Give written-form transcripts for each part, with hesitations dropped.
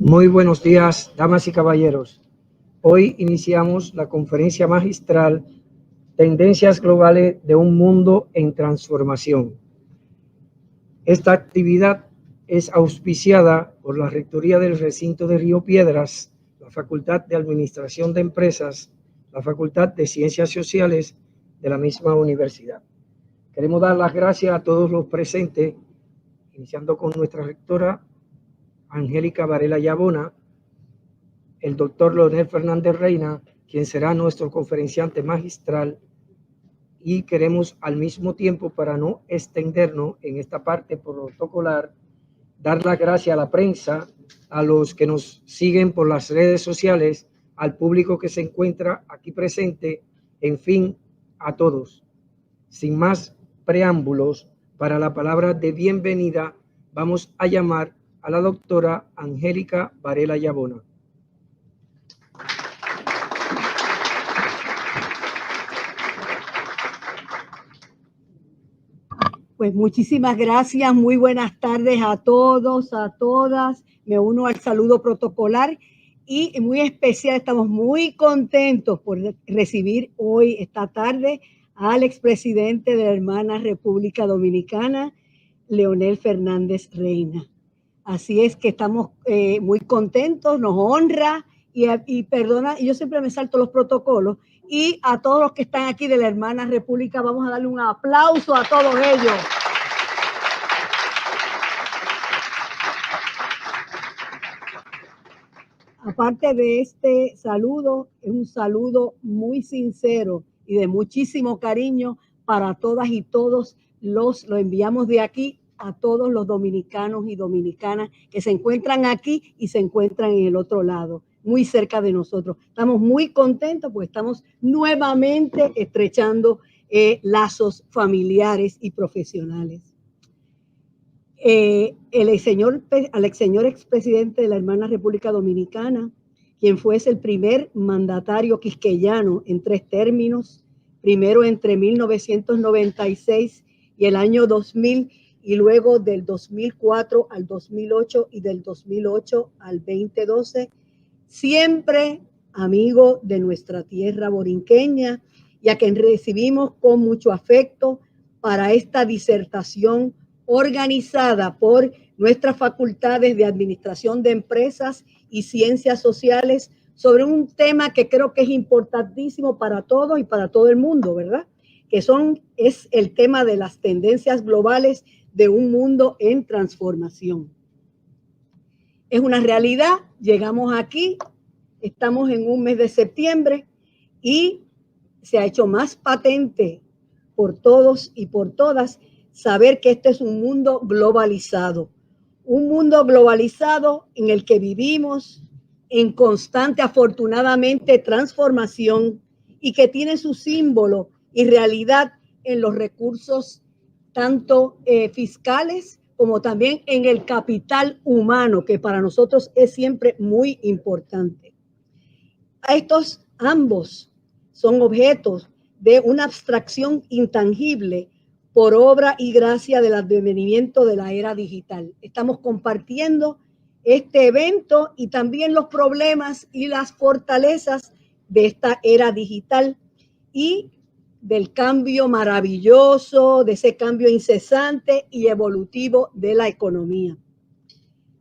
Muy buenos días, damas y caballeros. Hoy iniciamos la conferencia magistral Tendencias Globales de un Mundo en Transformación. Esta actividad es auspiciada por la Rectoría del Recinto de Río Piedras, la Facultad de Administración de Empresas, la Facultad de Ciencias Sociales de la misma universidad. Queremos dar las gracias a todos los presentes, iniciando con nuestra rectora, Angélica Varela Yabona, el doctor Leonel Fernández Reina, quien será nuestro conferenciante magistral, y queremos al mismo tiempo, para no extendernos en esta parte protocolar, dar las gracias a la prensa, a los que nos siguen por las redes sociales, al público que se encuentra aquí presente, en fin, a todos. Sin más preámbulos, para la palabra de bienvenida, vamos a llamar a la doctora Angélica Varela Yabona. Pues muchísimas gracias, muy buenas tardes a todos, a todas. Me uno al saludo protocolar y muy especial, estamos muy contentos por recibir hoy, esta tarde, al expresidente de la hermana República Dominicana, Leonel Fernández Reina. Así es que estamos muy contentos, nos honra y perdona, yo siempre me salto los protocolos, y a todos los que están aquí de la hermana República, vamos a darle un aplauso a todos ellos. Aparte de este saludo, es un saludo muy sincero y de muchísimo cariño para todas y todos lo enviamos de aquí a todos los dominicanos y dominicanas que se encuentran aquí y se encuentran en el otro lado, muy cerca de nosotros. Estamos muy contentos porque estamos nuevamente estrechando lazos familiares y profesionales. Al señor expresidente de la hermana República Dominicana, quien fuese el primer mandatario quisqueyano en 3 términos, primero entre 1996 y el año 2000, y luego del 2004 al 2008 y del 2008 al 2012, siempre amigo de nuestra tierra borinqueña y a quien recibimos con mucho afecto para esta disertación organizada por nuestras facultades de Administración de Empresas y Ciencias Sociales sobre un tema que creo que es importantísimo para todos y para todo el mundo, ¿verdad? Es el tema de las tendencias globales de un mundo en transformación. Es una realidad, llegamos aquí, estamos en un mes de septiembre y se ha hecho más patente por todos y por todas saber que este es un mundo globalizado en el que vivimos en constante, afortunadamente, transformación y que tiene su símbolo y realidad en los recursos tanto fiscales como también en el capital humano, que para nosotros es siempre muy importante. Estos ambos son objetos de una abstracción intangible por obra y gracia del advenimiento de la era digital. Estamos compartiendo este evento y también los problemas y las fortalezas de esta era digital y del cambio maravilloso, de ese cambio incesante y evolutivo de la economía.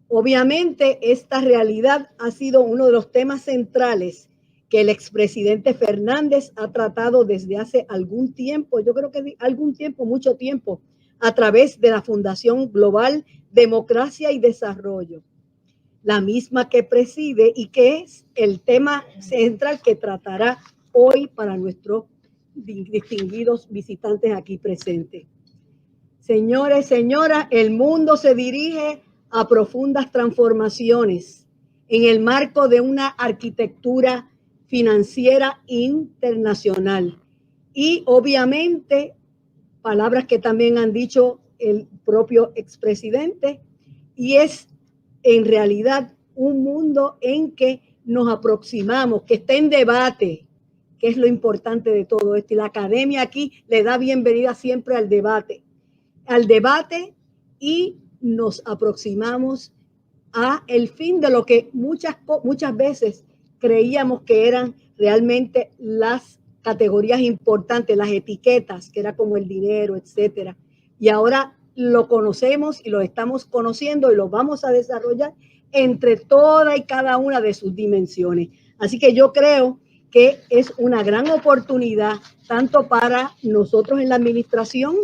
Obviamente, esta realidad ha sido uno de los temas centrales que el expresidente Fernández ha tratado desde hace algún tiempo, yo creo que mucho tiempo, a través de la Fundación Global Democracia y Desarrollo, la misma que preside y que es el tema central que tratará hoy para nuestros distinguidos visitantes aquí presentes. Señores, señoras, el mundo se dirige a profundas transformaciones en el marco de una arquitectura financiera internacional. Y obviamente, palabras que también han dicho el propio expresidente, y es en realidad un mundo en que nos aproximamos, que está en debate, que es lo importante de todo esto. Y la academia aquí le da bienvenida siempre al debate y nos aproximamos a el fin de lo que muchas veces creíamos que eran realmente las categorías importantes, las etiquetas, que era como el dinero, etcétera. Y ahora lo conocemos y lo estamos conociendo y lo vamos a desarrollar entre toda y cada una de sus dimensiones. Así que yo creo que es una gran oportunidad tanto para nosotros en la administración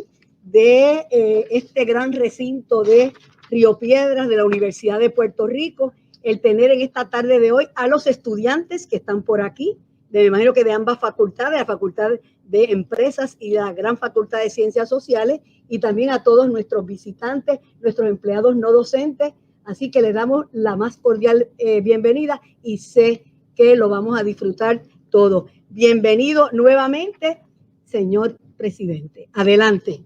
de este gran recinto de Río Piedras de la Universidad de Puerto Rico, el tener en esta tarde de hoy a los estudiantes que están por aquí, me imagino que de ambas facultades, la Facultad de Empresas y la Gran Facultad de Ciencias Sociales, y también a todos nuestros visitantes, nuestros empleados no docentes. Así que les damos la más cordial bienvenida y sé que lo vamos a disfrutar todo. Bienvenido nuevamente, señor presidente. Adelante.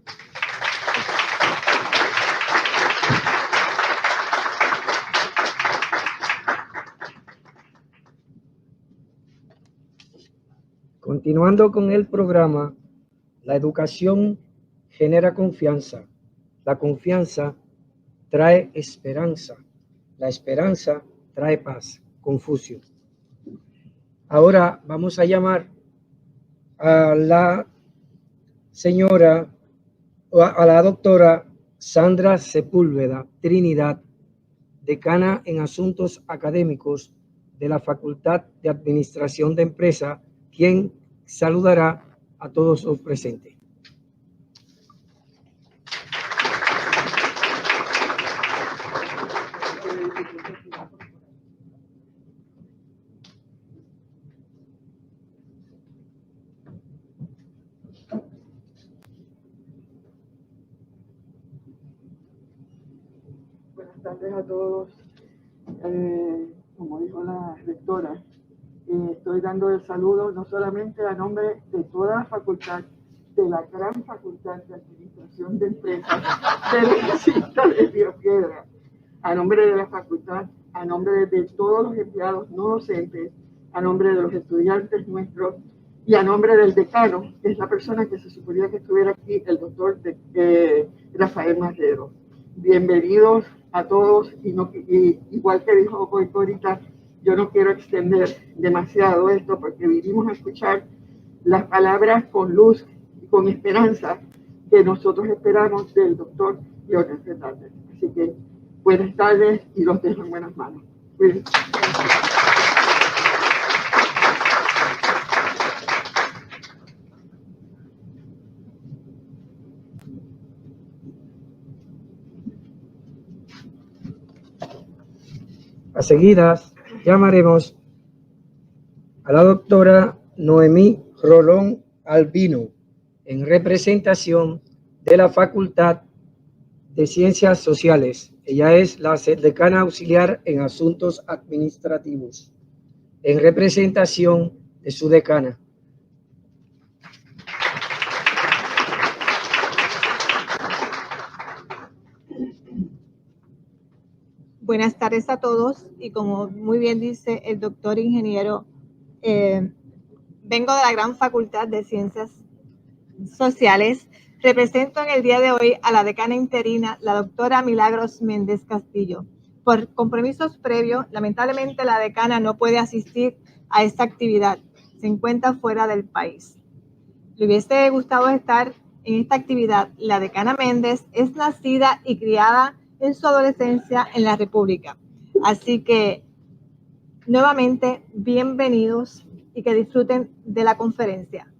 Continuando con el programa, la educación genera confianza. La confianza trae esperanza. La esperanza trae paz. Confucio. Ahora vamos a llamar a la señora, a la doctora Sandra Sepúlveda Trinidad, decana en Asuntos Académicos de la Facultad de Administración de Empresa, quien saludará a todos los presentes. Buenas tardes a todos. Como dijo la rectora, estoy dando el saludo no solamente a nombre de toda la facultad, de la Gran Facultad de Administración de Empresas del recinto de Río Piedras, a nombre de la facultad, a nombre de todos los empleados no docentes, a nombre de los estudiantes nuestros y a nombre del decano, que es la persona que se suponía que estuviera aquí, el doctor Rafael Marrero. Bienvenidos a todos y igual que dijo ahorita, yo no quiero extender demasiado esto porque vinimos a escuchar las palabras con luz y con esperanza que nosotros esperamos del doctor Leonel Fernández. Así que buenas tardes y los dejo en buenas manos. Cuídense. A seguidas, llamaremos a la doctora Noemí Rolón Albino, en representación de la Facultad de Ciencias Sociales. Ella es la decana auxiliar en Asuntos Administrativos, en representación de su decana. Buenas tardes a todos y como muy bien dice el doctor ingeniero, vengo de la Gran Facultad de Ciencias Sociales. Represento en el día de hoy a la decana interina, la doctora Milagros Méndez Castillo. Por compromisos previos, lamentablemente la decana no puede asistir a esta actividad, se encuentra fuera del país. Le hubiese gustado estar en esta actividad. La decana Méndez es nacida y criada en su adolescencia en la República. Así que, nuevamente, bienvenidos y que disfruten de la conferencia.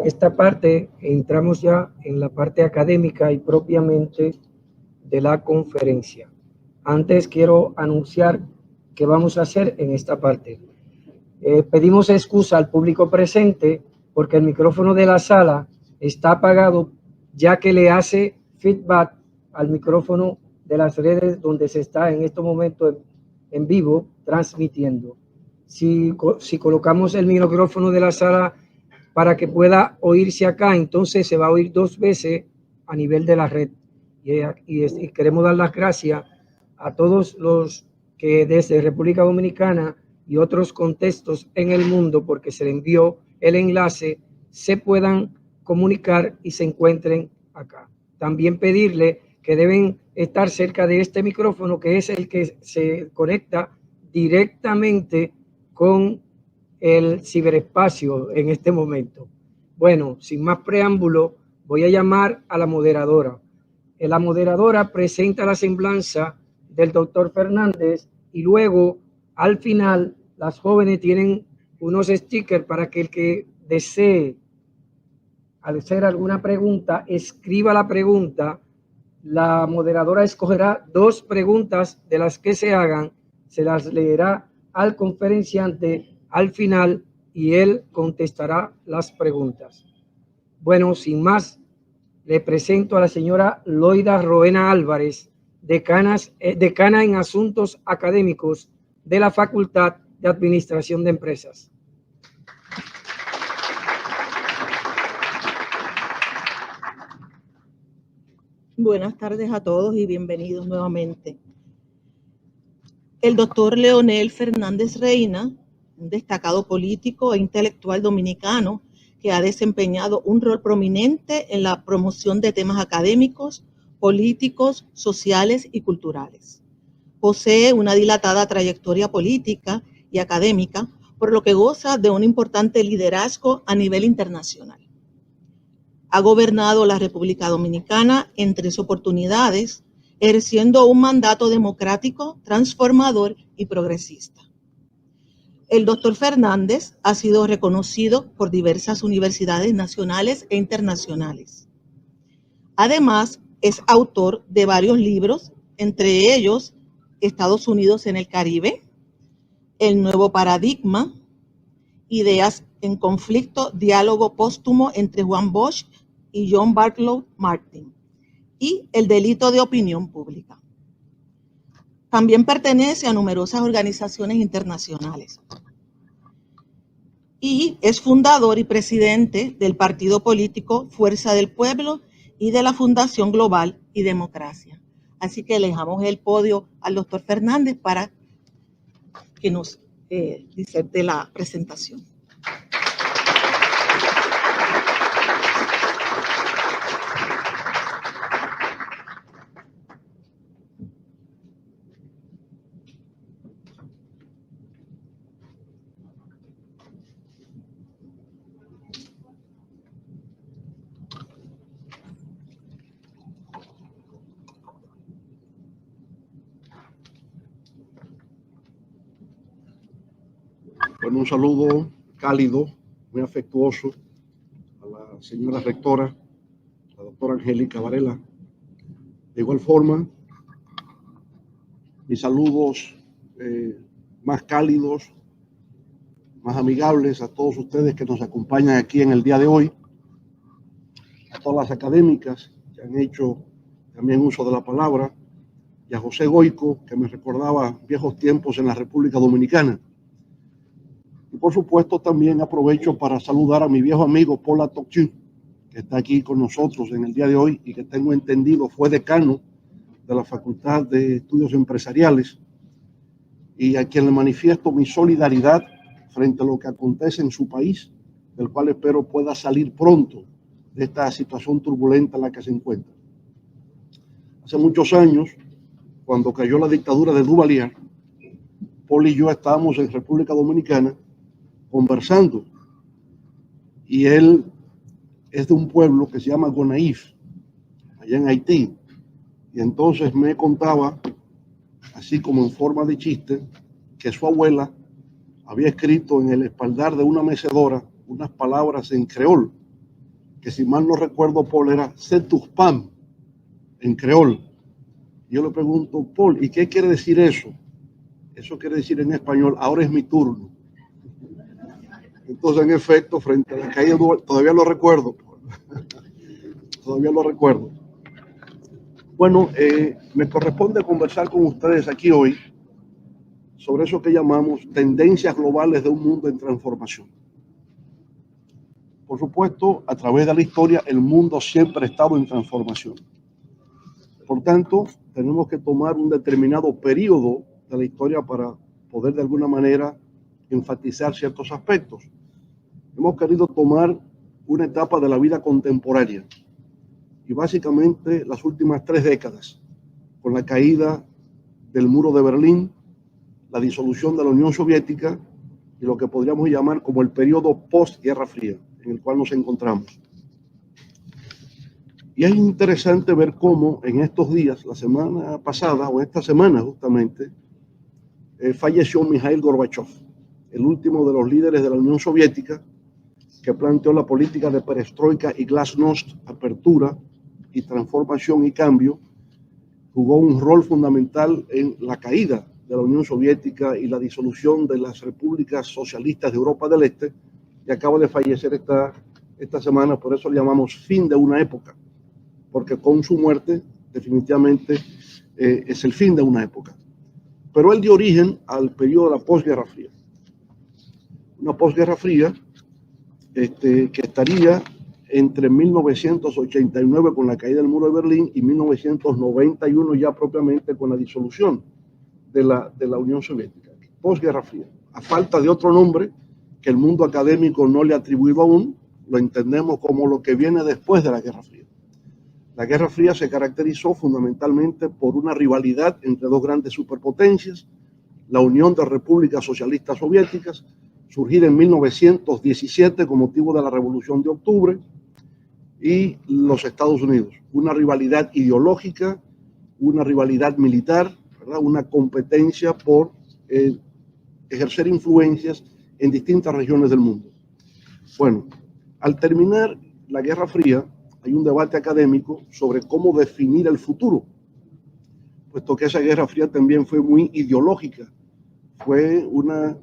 Esta parte, entramos ya en la parte académica y propiamente de la conferencia. Antes quiero anunciar qué vamos a hacer en esta parte. Pedimos excusa al público presente porque el micrófono de la sala está apagado, ya que le hace feedback al micrófono de las redes donde se está en este momento en vivo transmitiendo. Si colocamos el micrófono de la sala para que pueda oírse acá, entonces se va a oír dos veces a nivel de la red. Y queremos dar las gracias a todos los que desde República Dominicana y otros contextos en el mundo, porque se le envió el enlace, se puedan comunicar y se encuentren acá. También pedirle que deben estar cerca de este micrófono, que es el que se conecta directamente con el ciberespacio en este momento. Bueno, sin más preámbulo, voy a llamar a la moderadora. La moderadora presenta la semblanza del doctor Fernández y luego, al final, las jóvenes tienen unos stickers para que el que desee hacer alguna pregunta, escriba la pregunta. La moderadora escogerá 2 preguntas de las que se hagan, se las leerá al conferenciante al final y él contestará las preguntas. Bueno, sin más, le presento a la señora Loida Roena Álvarez, decana en Asuntos Académicos de la Facultad de Administración de Empresas. Buenas tardes a todos y bienvenidos nuevamente. El doctor Leonel Fernández Reina, un destacado político e intelectual dominicano que ha desempeñado un rol prominente en la promoción de temas académicos, políticos, sociales y culturales. Posee una dilatada trayectoria política y académica, por lo que goza de un importante liderazgo a nivel internacional. Ha gobernado la República Dominicana en 3 oportunidades, ejerciendo un mandato democrático, transformador y progresista. El doctor Fernández ha sido reconocido por diversas universidades nacionales e internacionales. Además, es autor de varios libros, entre ellos Estados Unidos en el Caribe, El Nuevo Paradigma, Ideas en Conflicto, Diálogo Póstumo entre Juan Bosch y John Barlow Martin, y El Delito de Opinión Pública. También pertenece a numerosas organizaciones internacionales y es fundador y presidente del partido político Fuerza del Pueblo y de la Fundación Global y Democracia. Así que le dejamos el podio al doctor Fernández para que nos diserte la presentación. Bueno, un saludo cálido, muy afectuoso a la señora rectora, la doctora Angélica Varela. De igual forma, mis saludos más cálidos, más amigables a todos ustedes que nos acompañan aquí en el día de hoy, a todas las académicas que han hecho también uso de la palabra, y a José Goico, que me recordaba viejos tiempos en la República Dominicana. Y por supuesto también aprovecho para saludar a mi viejo amigo Paul Atokchu, que está aquí con nosotros en el día de hoy y que tengo entendido fue decano de la Facultad de Estudios Empresariales, y a quien le manifiesto mi solidaridad frente a lo que acontece en su país, del cual espero pueda salir pronto de esta situación turbulenta en la que se encuentra. Hace muchos años, cuando cayó la dictadura de Duvalier, Paul y yo estábamos en República Dominicana conversando, y él es de un pueblo que se llama Gonaïves, allá en Haití, y entonces me contaba, así como en forma de chiste, que su abuela había escrito en el espaldar de una mecedora unas palabras en creol, que si mal no recuerdo, Paul, era "c'est tu pam" en creol. Yo le pregunto, Paul, ¿y qué quiere decir eso? Eso quiere decir en español, ahora es mi turno. Entonces, en efecto, frente a la caída, todavía lo recuerdo. Todavía lo recuerdo. Bueno, me corresponde conversar con ustedes aquí hoy sobre eso que llamamos tendencias globales de un mundo en transformación. Por supuesto, a través de la historia, el mundo siempre ha estado en transformación. Por tanto, tenemos que tomar un determinado periodo de la historia para poder de alguna manera enfatizar ciertos aspectos. Hemos querido tomar una etapa de la vida contemporánea y básicamente las últimas 3 décadas, con la caída del muro de Berlín, la disolución de la Unión Soviética y lo que podríamos llamar como el periodo post-Guerra Fría, en el cual nos encontramos. Y es interesante ver cómo en estos días, la semana pasada o esta semana justamente, falleció Mikhail Gorbachev, el último de los líderes de la Unión Soviética, que planteó la política de perestroika y glasnost, apertura y transformación y cambio. Jugó un rol fundamental en la caída de la Unión Soviética y la disolución de las repúblicas socialistas de Europa del Este, y acaba de fallecer esta semana. Por eso le llamamos fin de una época, porque con su muerte definitivamente es el fin de una época. Pero él dio origen al periodo de la posguerra fría. Una posguerra fría que estaría entre 1989 con la caída del muro de Berlín y 1991 ya propiamente con la disolución de la Unión Soviética. Posguerra fría. A falta de otro nombre que el mundo académico no le ha atribuido aún, lo entendemos como lo que viene después de la Guerra Fría. La Guerra Fría se caracterizó fundamentalmente por una rivalidad entre 2 grandes superpotencias, la Unión de Repúblicas Socialistas Soviéticas, surgida en 1917 con motivo de la Revolución de Octubre, y los Estados Unidos. Una rivalidad ideológica, una rivalidad militar, ¿verdad? Una competencia por ejercer influencias en distintas regiones del mundo. Bueno, al terminar la Guerra Fría, hay un debate académico sobre cómo definir el futuro, puesto que esa Guerra Fría también fue muy ideológica. Fue una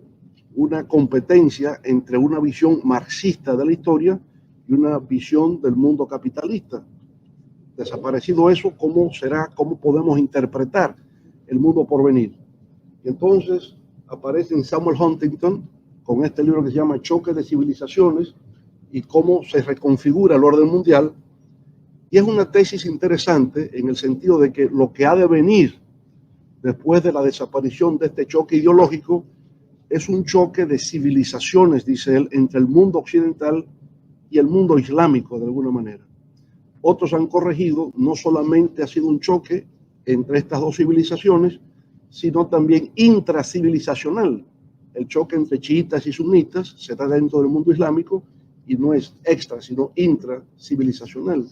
competencia entre una visión marxista de la historia y una visión del mundo capitalista. Desaparecido eso, ¿cómo podemos interpretar el mundo por venir? Y entonces aparece en Samuel Huntington con este libro que se llama Choque de Civilizaciones y cómo se reconfigura el orden mundial. Y es una tesis interesante en el sentido de que lo que ha de venir después de la desaparición de este choque ideológico es un choque de civilizaciones, dice él, entre el mundo occidental y el mundo islámico de alguna manera. Otros han corregido, no solamente ha sido un choque entre estas 2 civilizaciones, sino también intracivilizacional. El choque entre chiitas y sunitas se da dentro del mundo islámico y no es extra, sino intracivilizacional.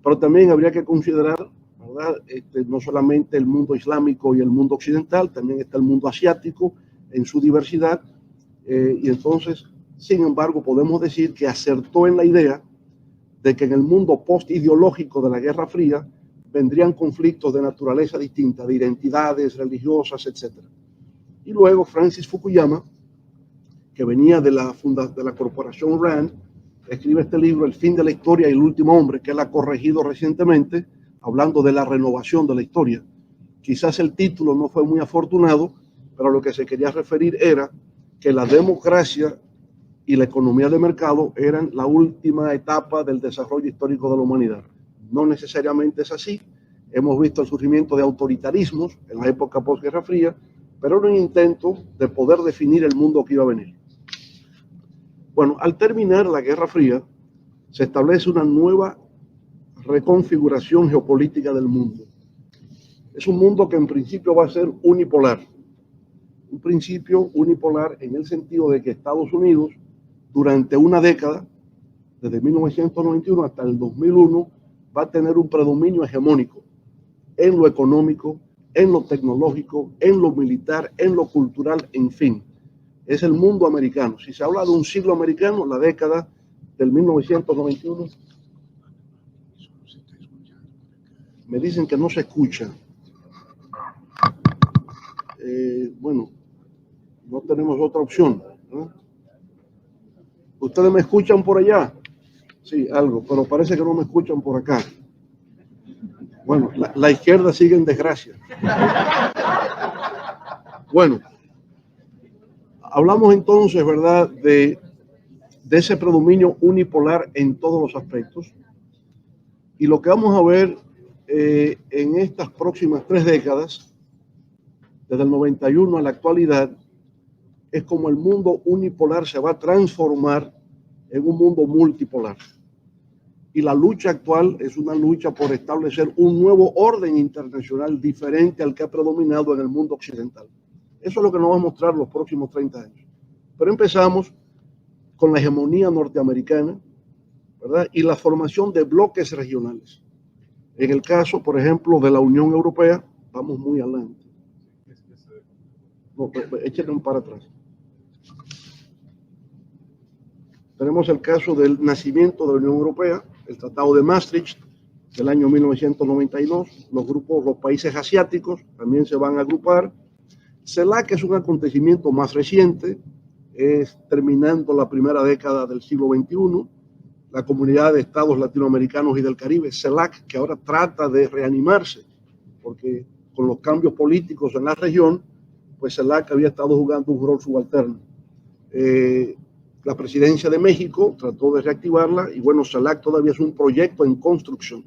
Pero también habría que considerar, ¿verdad? No solamente el mundo islámico y el mundo occidental, también está el mundo asiático en su diversidad, y entonces, sin embargo, podemos decir que acertó en la idea de que en el mundo post-ideológico de la Guerra Fría vendrían conflictos de naturaleza distinta, de identidades religiosas, etc. Y luego Francis Fukuyama, que venía de la corporación Rand, escribe este libro, El fin de la historia y el último hombre, que él ha corregido recientemente, hablando de la renovación de la historia. Quizás el título no fue muy afortunado, pero lo que se quería referir era que la democracia y la economía de mercado eran la última etapa del desarrollo histórico de la humanidad. No necesariamente es así. Hemos visto el surgimiento de autoritarismos en la época posguerra fría, pero era un intento de poder definir el mundo que iba a venir. Bueno, al terminar la Guerra Fría, se establece una nueva reconfiguración geopolítica del mundo. Es un mundo que en principio va a ser unipolar. Un principio unipolar en el sentido de que Estados Unidos, durante una década, desde 1991 hasta el 2001, va a tener un predominio hegemónico en lo económico, en lo tecnológico, en lo militar, en lo cultural, en fin. Es el mundo americano. Si se habla de un siglo americano, la década del 1991, me dicen que no se escucha. Bueno, no tenemos otra opción, ¿no? ¿Ustedes me escuchan por allá? Sí, algo, pero parece que no me escuchan por acá. Bueno, la izquierda sigue en desgracia. Bueno, hablamos entonces, ¿verdad?, de ese predominio unipolar en todos los aspectos. Y lo que vamos a ver en estas próximas 3 décadas desde el 91 a la actualidad, es como el mundo unipolar se va a transformar en un mundo multipolar. Y la lucha actual es una lucha por establecer un nuevo orden internacional diferente al que ha predominado en el mundo occidental. Eso es lo que nos va a mostrar los próximos 30 años. Pero empezamos con la hegemonía norteamericana, ¿verdad? Y la formación de bloques regionales. En el caso, por ejemplo, de la Unión Europea, vamos muy adelante. No, échenle un para atrás. Tenemos el caso del nacimiento de la Unión Europea, el Tratado de Maastricht del año 1992. Los países asiáticos también se van a agrupar. CELAC es un acontecimiento más reciente, es terminando la primera década del siglo XXI. La Comunidad de Estados Latinoamericanos y del Caribe, CELAC, que ahora trata de reanimarse, porque con los cambios políticos en la región, pues CELAC había estado jugando un rol subalterno. La presidencia de México trató de reactivarla y bueno, CELAC todavía es un proyecto en construcción.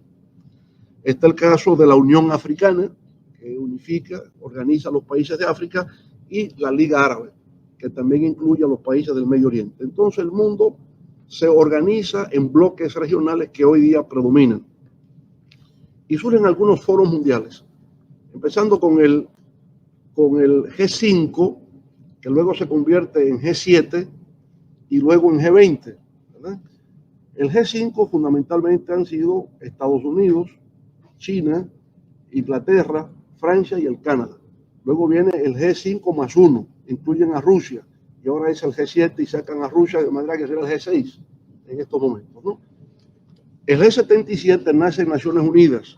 Está el caso de la Unión Africana, que unifica, organiza a los países de África, y la Liga Árabe, que también incluye a los países del Medio Oriente. Entonces el mundo se organiza en bloques regionales que hoy día predominan. Y surgen algunos foros mundiales, empezando con el G5, que luego se convierte en G7 y luego en G20, ¿verdad? El G5 fundamentalmente han sido Estados Unidos, China, Inglaterra, Francia y el Canadá. Luego viene el G5+1, incluyen a Rusia, y ahora es el G7 y sacan a Rusia, de manera que será el G6 en estos momentos, ¿no? El G77 nace en Naciones Unidas.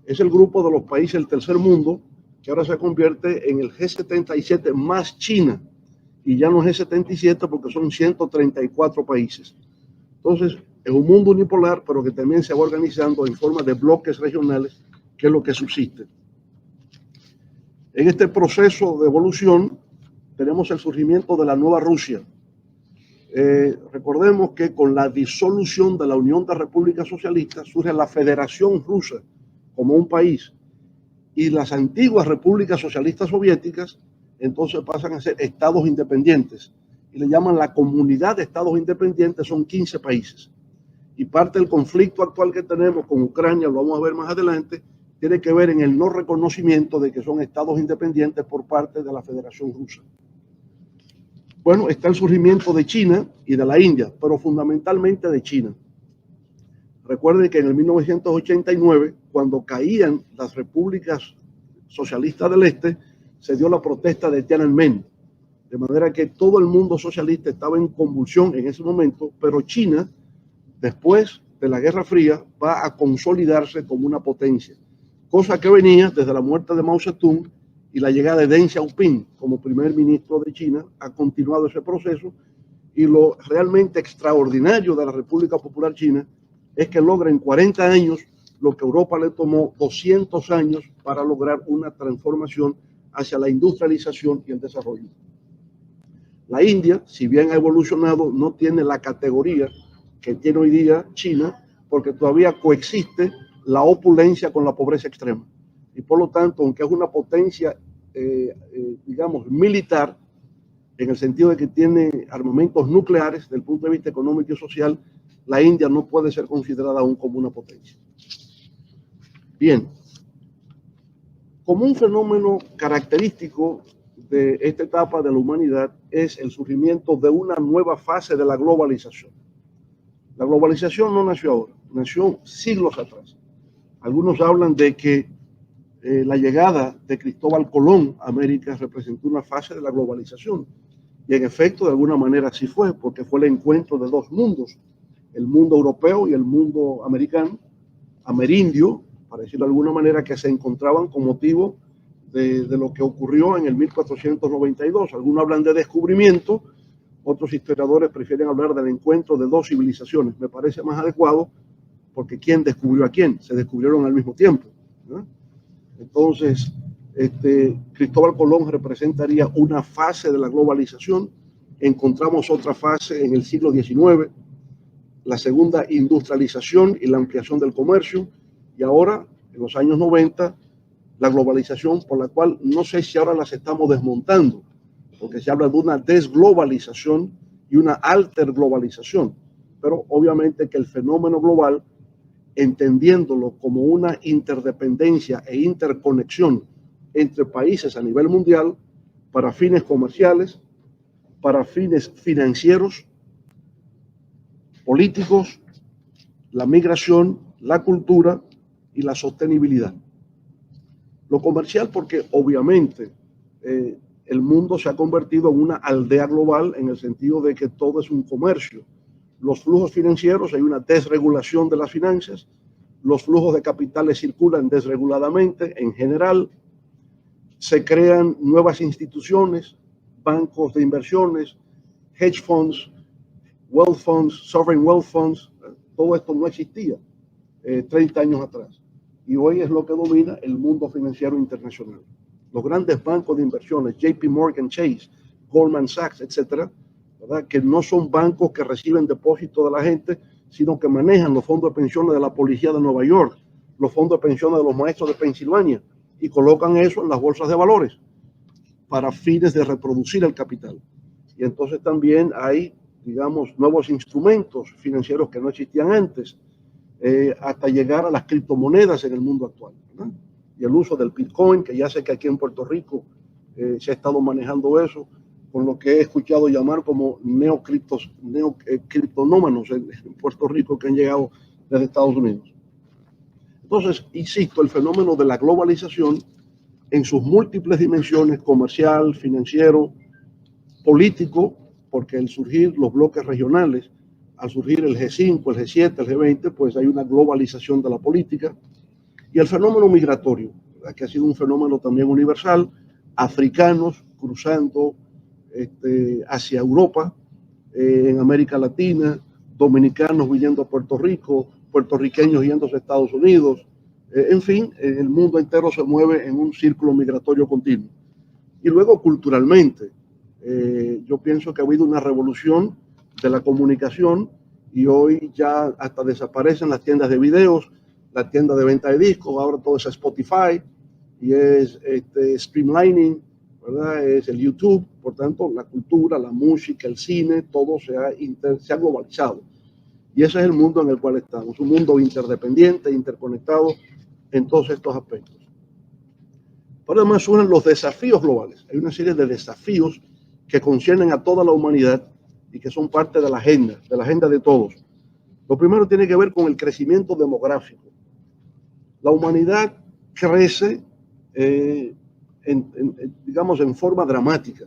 Es el grupo de los países del tercer mundo que ahora se convierte en el G77 más China, y ya no es G77 porque son 134 países. Entonces, es un mundo unipolar, pero que también se va organizando en forma de bloques regionales, que es lo que subsiste. En este proceso de evolución tenemos el surgimiento de la nueva Rusia. Recordemos que con la disolución de la Unión de Repúblicas Socialistas surge la Federación Rusa como un país, y las antiguas repúblicas socialistas soviéticas entonces pasan a ser estados independientes y le llaman la Comunidad de Estados Independientes. Son 15 países, y parte del conflicto actual que tenemos con Ucrania, lo vamos a ver más adelante, tiene que ver en el no reconocimiento de que son estados independientes por parte de la Federación Rusa. Bueno, está el surgimiento de China y de la India, pero fundamentalmente de China. Recuerden que en el 1989, cuando caían las repúblicas socialistas del Este, se dio la protesta de Tiananmen, de manera que todo el mundo socialista estaba en convulsión en ese momento, pero China, después de la Guerra Fría, va a consolidarse como una potencia, cosa que venía desde la muerte de Mao Zedong y la llegada de Deng Xiaoping como primer ministro de China. Ha continuado ese proceso, y lo realmente extraordinario de la República Popular China es que logra en 40 años lo que a Europa le tomó 200 años para lograr una transformación hacia la industrialización y el desarrollo. La India, si bien ha evolucionado, no tiene la categoría que tiene hoy día China, porque todavía coexiste la opulencia con la pobreza extrema. Y por lo tanto, aunque es una potencia, digamos, militar, en el sentido de que tiene armamentos nucleares, desde el punto de vista económico y social, la India no puede ser considerada aún como una potencia. Bien, como un fenómeno característico de esta etapa de la humanidad es el surgimiento de una nueva fase de la globalización. La globalización no nació ahora, nació siglos atrás. Algunos hablan de que la llegada de Cristóbal Colón a América representó una fase de la globalización. Y en efecto, de alguna manera así fue, porque fue el encuentro de dos mundos, el mundo europeo y el mundo americano, amerindio, para decirlo de alguna manera, que se encontraban con motivo de lo que ocurrió en el 1492. Algunos hablan de descubrimiento, otros historiadores prefieren hablar del encuentro de dos civilizaciones. Me parece más adecuado, porque ¿quién descubrió a quién? Se descubrieron al mismo tiempo, ¿no? Entonces, Cristóbal Colón representaría una fase de la globalización. Encontramos otra fase en el siglo XIX, la segunda industrialización y la ampliación del comercio, y ahora, en los años 90, la globalización, por la cual no sé si ahora las estamos desmontando, porque se habla de una desglobalización y una alterglobalización, pero obviamente que el fenómeno global, entendiéndolo como una interdependencia e interconexión entre países a nivel mundial para fines comerciales, para fines financieros, políticos, la migración, la cultura y la sostenibilidad. Lo comercial porque obviamente el mundo se ha convertido en una aldea global en el sentido de que todo es un comercio. Los flujos financieros, hay una desregulación de las finanzas, los flujos de capitales circulan desreguladamente en general, se crean nuevas instituciones, bancos de inversiones, hedge funds, wealth funds, sovereign wealth funds, todo esto no existía 30 años atrás. Y hoy es lo que domina el mundo financiero internacional. Los grandes bancos de inversiones, JP Morgan Chase, Goldman Sachs, etcétera, ¿verdad? Que no son bancos que reciben depósitos de la gente, sino que manejan los fondos de pensiones de la policía de Nueva York, los fondos de pensiones de los maestros de Pensilvania, y colocan eso en las bolsas de valores para fines de reproducir el capital. Y entonces también hay, digamos, nuevos instrumentos financieros que no existían antes, hasta llegar a las criptomonedas en el mundo actual, ¿verdad? Y el uso del Bitcoin, que ya sé que aquí en Puerto Rico se ha estado manejando eso, con lo que he escuchado llamar como criptonómanos en Puerto Rico que han llegado desde Estados Unidos. Entonces, insisto, el fenómeno de la globalización en sus múltiples dimensiones, comercial, financiero, político, porque al surgir los bloques regionales, al surgir el G5, el G7, el G20, pues hay una globalización de la política, y el fenómeno migratorio, ¿verdad? Que ha sido un fenómeno también universal, africanos cruzando hacia Europa, en América Latina, dominicanos viniendo a Puerto Rico, puertorriqueños yéndose a Estados Unidos, en fin, el mundo entero se mueve en un círculo migratorio continuo. Y luego culturalmente, yo pienso que ha habido una revolución de la comunicación y hoy ya hasta desaparecen las tiendas de videos, la tienda de venta de discos, ahora todo es Spotify y es streamlining, ¿verdad? Es el YouTube, por tanto la cultura, la música, el cine, todo se ha globalizado. Y ese es el mundo en el cual estamos, un mundo interdependiente, interconectado en todos estos aspectos. Pero además surgen los desafíos globales. Hay una serie de desafíos que conciernen a toda la humanidad y que son parte de la agenda de todos. Lo primero tiene que ver con el crecimiento demográfico. La humanidad crece, digamos, en forma dramática.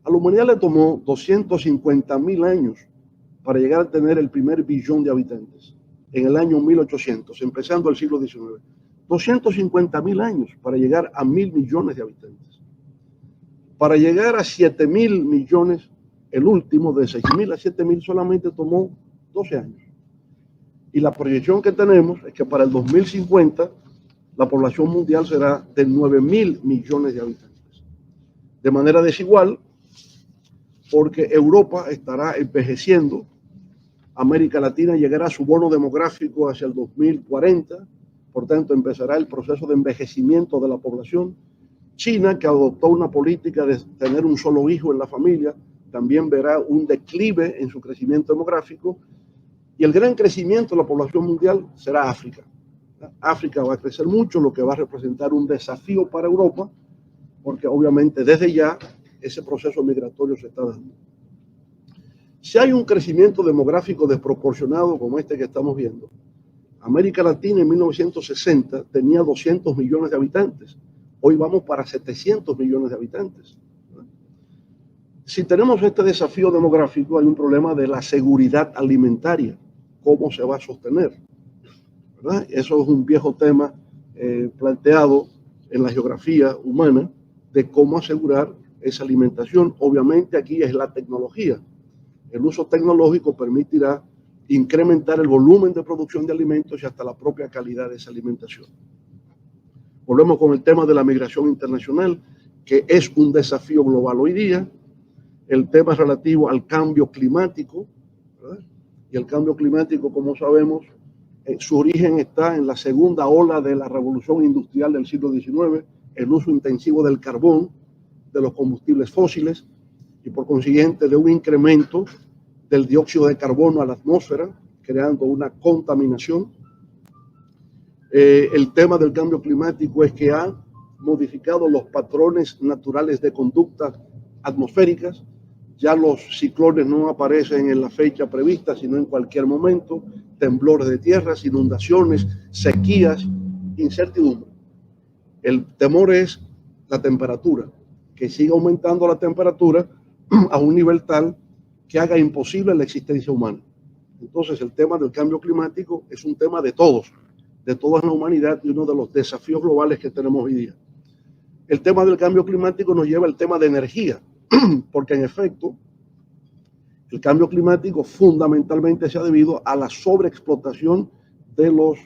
A la humanidad le tomó 250.000 años para llegar a tener el primer billón de habitantes, en el año 1800, empezando el siglo XIX. 250.000 años para llegar a 1.000 millones de habitantes. Para llegar a 7.000 millones, el último de 6.000 a 7.000 solamente tomó 12 años. Y la proyección que tenemos es que para el 2050 la población mundial será de 9.000 millones de habitantes. De manera desigual, porque Europa estará envejeciendo, América Latina llegará a su bono demográfico hacia el 2040, por tanto empezará el proceso de envejecimiento de la población. China, que adoptó una política de tener un solo hijo en la familia, también verá un declive en su crecimiento demográfico. Y el gran crecimiento de la población mundial será África. África va a crecer mucho, lo que va a representar un desafío para Europa, porque obviamente desde ya ese proceso migratorio se está dando. Si hay un crecimiento demográfico desproporcionado como este que estamos viendo, América Latina en 1960 tenía 200 millones de habitantes. Hoy vamos para 700 millones de habitantes. Si tenemos este desafío demográfico, hay un problema de la seguridad alimentaria. ¿Cómo se va a sostener? ¿Verdad? Eso es un viejo tema planteado en la geografía humana de cómo asegurar esa alimentación. Obviamente aquí es la tecnología. El uso tecnológico permitirá incrementar el volumen de producción de alimentos y hasta la propia calidad de esa alimentación. Volvemos con el tema de la migración internacional, que es un desafío global hoy día. El tema relativo al cambio climático, ¿verdad? Y el cambio climático, como sabemos, Su origen está en la segunda ola de la revolución industrial del siglo XIX, el uso intensivo del carbón, de los combustibles fósiles y por consiguiente de un incremento del dióxido de carbono a la atmósfera, creando una contaminación. El tema del cambio climático es que ha modificado los patrones naturales de conducta atmosféricas. Ya los ciclones no aparecen en la fecha prevista, sino en cualquier momento. Temblores de tierras, inundaciones, sequías, incertidumbre. El temor es la temperatura, que siga aumentando la temperatura a un nivel tal que haga imposible la existencia humana. Entonces, el tema del cambio climático es un tema de todos, de toda la humanidad y uno de los desafíos globales que tenemos hoy día. El tema del cambio climático nos lleva al tema de energía, porque en efecto, el cambio climático fundamentalmente se ha debido a la sobreexplotación de los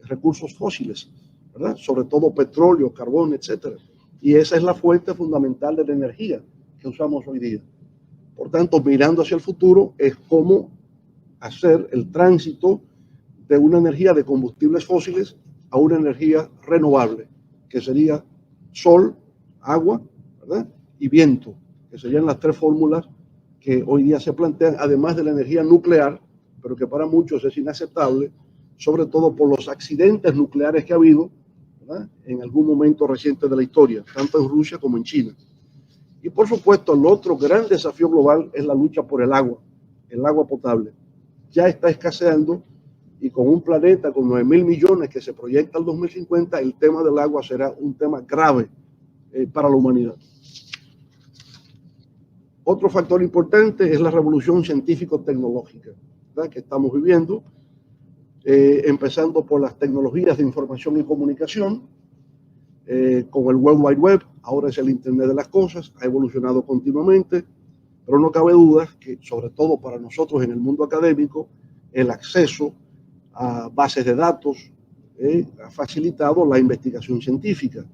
recursos fósiles, ¿verdad? Sobre todo petróleo, carbón, etcétera. Y esa es la fuente fundamental de la energía que usamos hoy día. Por tanto, mirando hacia el futuro, es cómo hacer el tránsito de una energía de combustibles fósiles a una energía renovable, que sería sol, agua, ¿verdad? Y viento, que serían las tres fórmulas que hoy día se plantean, además de la energía nuclear, pero que para muchos es inaceptable, sobre todo por los accidentes nucleares que ha habido, ¿verdad?, en algún momento reciente de la historia, tanto en Rusia como en China. Y por supuesto, el otro gran desafío global es la lucha por el agua potable. Ya está escaseando y con un planeta con 9.000 millones que se proyecta al 2050, el tema del agua será un tema grave para la humanidad. Otro factor importante es la revolución científico-tecnológica, ¿verdad?, que estamos viviendo, empezando por las tecnologías de información y comunicación, con el World Wide Web, ahora es el Internet de las Cosas, ha evolucionado continuamente, pero no cabe duda que, sobre todo para nosotros en el mundo académico, el acceso a bases de datos ha facilitado la investigación científica.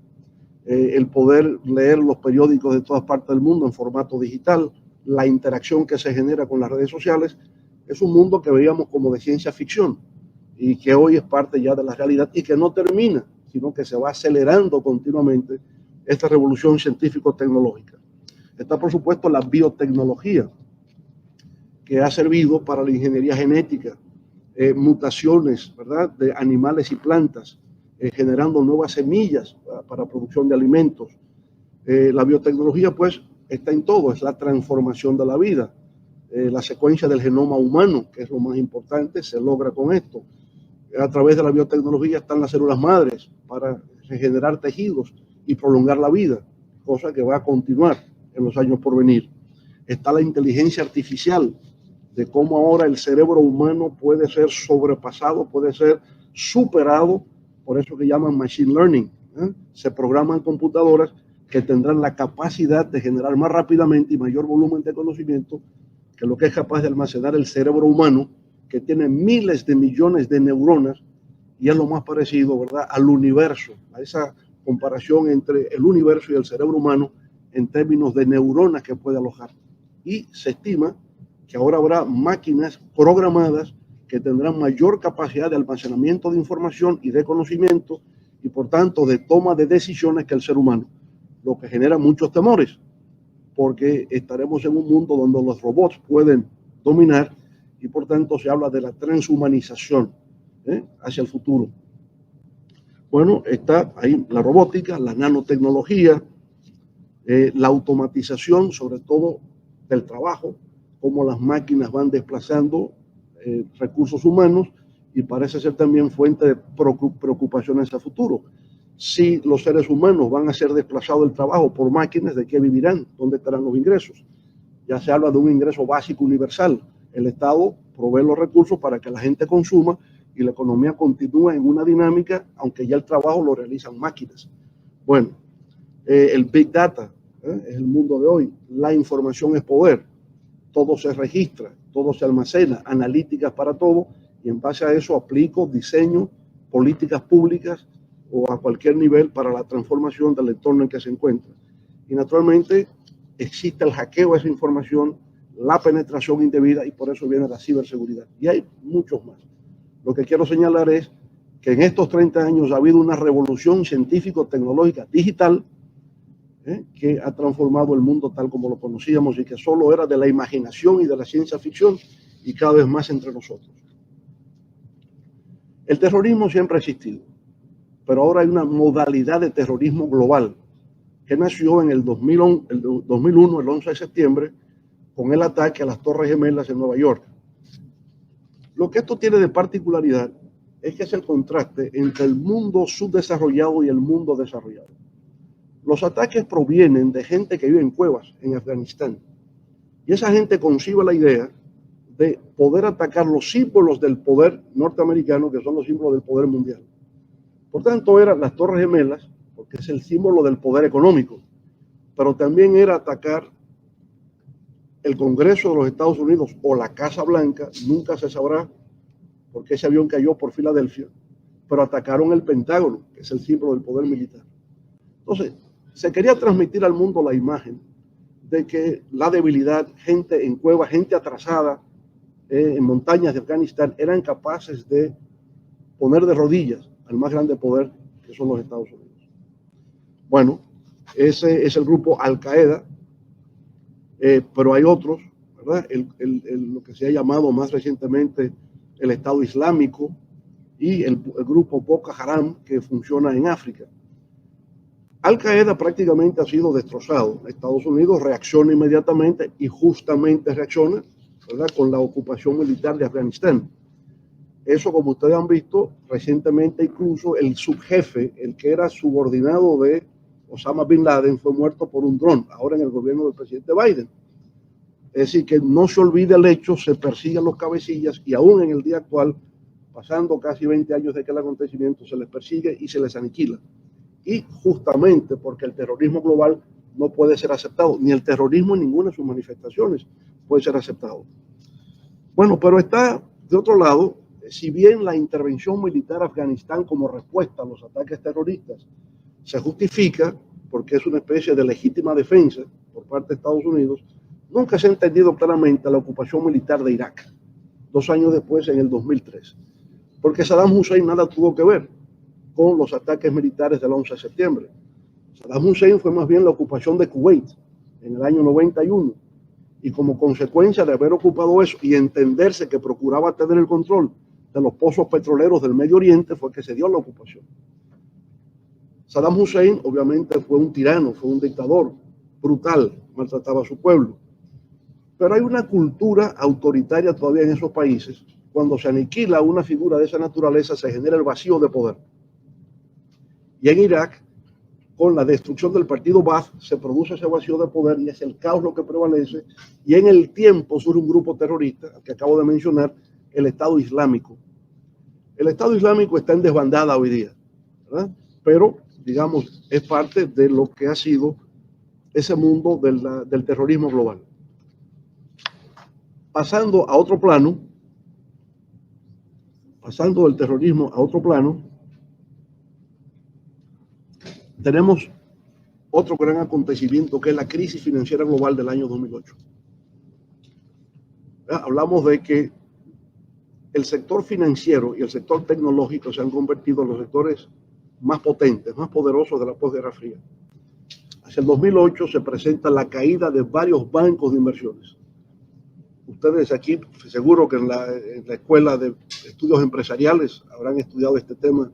El poder leer los periódicos de todas partes del mundo en formato digital, la interacción que se genera con las redes sociales, es un mundo que veíamos como de ciencia ficción y que hoy es parte ya de la realidad y que no termina, sino que se va acelerando continuamente esta revolución científico-tecnológica. Está, por supuesto, la biotecnología, que ha servido para la ingeniería genética, mutaciones, ¿verdad?, de animales y plantas, generando nuevas semillas para producción de alimentos. La biotecnología, pues, está en todo, es la transformación de la vida. La secuencia del genoma humano, que es lo más importante, se logra con esto. A través de la biotecnología están las células madres para regenerar tejidos y prolongar la vida, cosa que va a continuar en los años por venir. Está la inteligencia artificial, de cómo ahora el cerebro humano puede ser sobrepasado, puede ser superado, por eso que llaman machine learning. Se programan computadoras que tendrán la capacidad de generar más rápidamente y mayor volumen de conocimiento que lo que es capaz de almacenar el cerebro humano, que tiene miles de millones de neuronas, y es lo más parecido, ¿verdad?, al universo, a esa comparación entre el universo y el cerebro humano en términos de neuronas que puede alojar. Y se estima que ahora habrá máquinas programadas que tendrán mayor capacidad de almacenamiento de información y de conocimiento y por tanto de toma de decisiones que el ser humano, lo que genera muchos temores, porque estaremos en un mundo donde los robots pueden dominar y por tanto se habla de la transhumanización hacia el futuro. Bueno, está ahí la robótica, la nanotecnología, la automatización, sobre todo del trabajo, cómo las máquinas van desplazando recursos humanos y parece ser también fuente de preocupaciones a futuro. Si los seres humanos van a ser desplazados del trabajo por máquinas, ¿de qué vivirán? ¿Dónde estarán los ingresos? Ya se habla de un ingreso básico universal. El Estado provee los recursos para que la gente consuma y la economía continúe en una dinámica, aunque ya el trabajo lo realizan máquinas. Bueno, el Big Data es el mundo de hoy. La información es poder. Todo se registra, todo se almacena, analíticas para todo, y en base a eso aplico diseño, políticas públicas o a cualquier nivel para la transformación del entorno en que se encuentra. Y naturalmente existe el hackeo de esa información, la penetración indebida, y por eso viene la ciberseguridad. Y hay muchos más. Lo que quiero señalar es que en estos 30 años ha habido una revolución científico-tecnológica digital que ha transformado el mundo tal como lo conocíamos y que solo era de la imaginación y de la ciencia ficción y cada vez más entre nosotros. El terrorismo siempre ha existido, pero ahora hay una modalidad de terrorismo global que nació en el 2001, el 11 de septiembre, con el ataque a las Torres Gemelas en Nueva York. Lo que esto tiene de particularidad es que es el contraste entre el mundo subdesarrollado y el mundo desarrollado. Los ataques provienen de gente que vive en cuevas en Afganistán. Y esa gente concibe la idea de poder atacar los símbolos del poder norteamericano, que son los símbolos del poder mundial. Por tanto, eran las Torres Gemelas, porque es el símbolo del poder económico, pero también era atacar el Congreso de los Estados Unidos o la Casa Blanca, nunca se sabrá porque ese avión cayó por Filadelfia, pero atacaron el Pentágono, que es el símbolo del poder militar. Entonces, se quería transmitir al mundo la imagen de que la debilidad, gente en cuevas, gente atrasada en montañas de Afganistán, eran capaces de poner de rodillas al más grande poder que son los Estados Unidos. Bueno, ese es el grupo Al-Qaeda, pero hay otros, ¿verdad? Lo que se ha llamado más recientemente el Estado Islámico y el grupo Boko Haram, que funciona en África. Al-Qaeda prácticamente ha sido destrozado. Estados Unidos reacciona inmediatamente y justamente reacciona, ¿verdad?, con la ocupación militar de Afganistán. Eso, como ustedes han visto, recientemente incluso el subjefe, el que era subordinado de Osama Bin Laden, fue muerto por un dron, ahora en el gobierno del presidente Biden. Es decir, que no se olvide el hecho, se persiguen los cabecillas y aún en el día actual, pasando casi 20 años de aquel acontecimiento, se les persigue y se les aniquila. Y justamente porque el terrorismo global no puede ser aceptado, ni el terrorismo en ninguna de sus manifestaciones puede ser aceptado. Bueno, pero está de otro lado, si bien la intervención militar a Afganistán como respuesta a los ataques terroristas se justifica porque es una especie de legítima defensa por parte de Estados Unidos, nunca se ha entendido claramente la ocupación militar de Irak, 2 años después, en el 2003, porque Saddam Hussein nada tuvo que ver con los ataques militares del 11 de septiembre. Saddam Hussein fue más bien la ocupación de Kuwait en el año 91, y como consecuencia de haber ocupado eso y entenderse que procuraba tener el control de los pozos petroleros del Medio Oriente, fue que se dio la ocupación. Saddam Hussein obviamente fue un tirano, fue un dictador brutal, maltrataba a su pueblo. Pero hay una cultura autoritaria todavía en esos países. Cuando se aniquila una figura de esa naturaleza, se genera el vacío de poder. Y en Irak, con la destrucción del partido Baath, se produce ese vacío de poder y es el caos lo que prevalece. Y en el tiempo surge un grupo terrorista, que acabo de mencionar, el Estado Islámico. El Estado Islámico está en desbandada hoy día, ¿verdad? Pero, digamos, es parte de lo que ha sido ese mundo del terrorismo global. Pasando a otro plano, pasando del terrorismo a otro plano, tenemos otro gran acontecimiento que es la crisis financiera global del año 2008. Hablamos de que el sector financiero y el sector tecnológico se han convertido en los sectores más potentes, más poderosos de la posguerra fría. Hacia el 2008 se presenta la caída de varios bancos de inversiones. Ustedes aquí, seguro que en la Escuela de Estudios Empresariales habrán estudiado este tema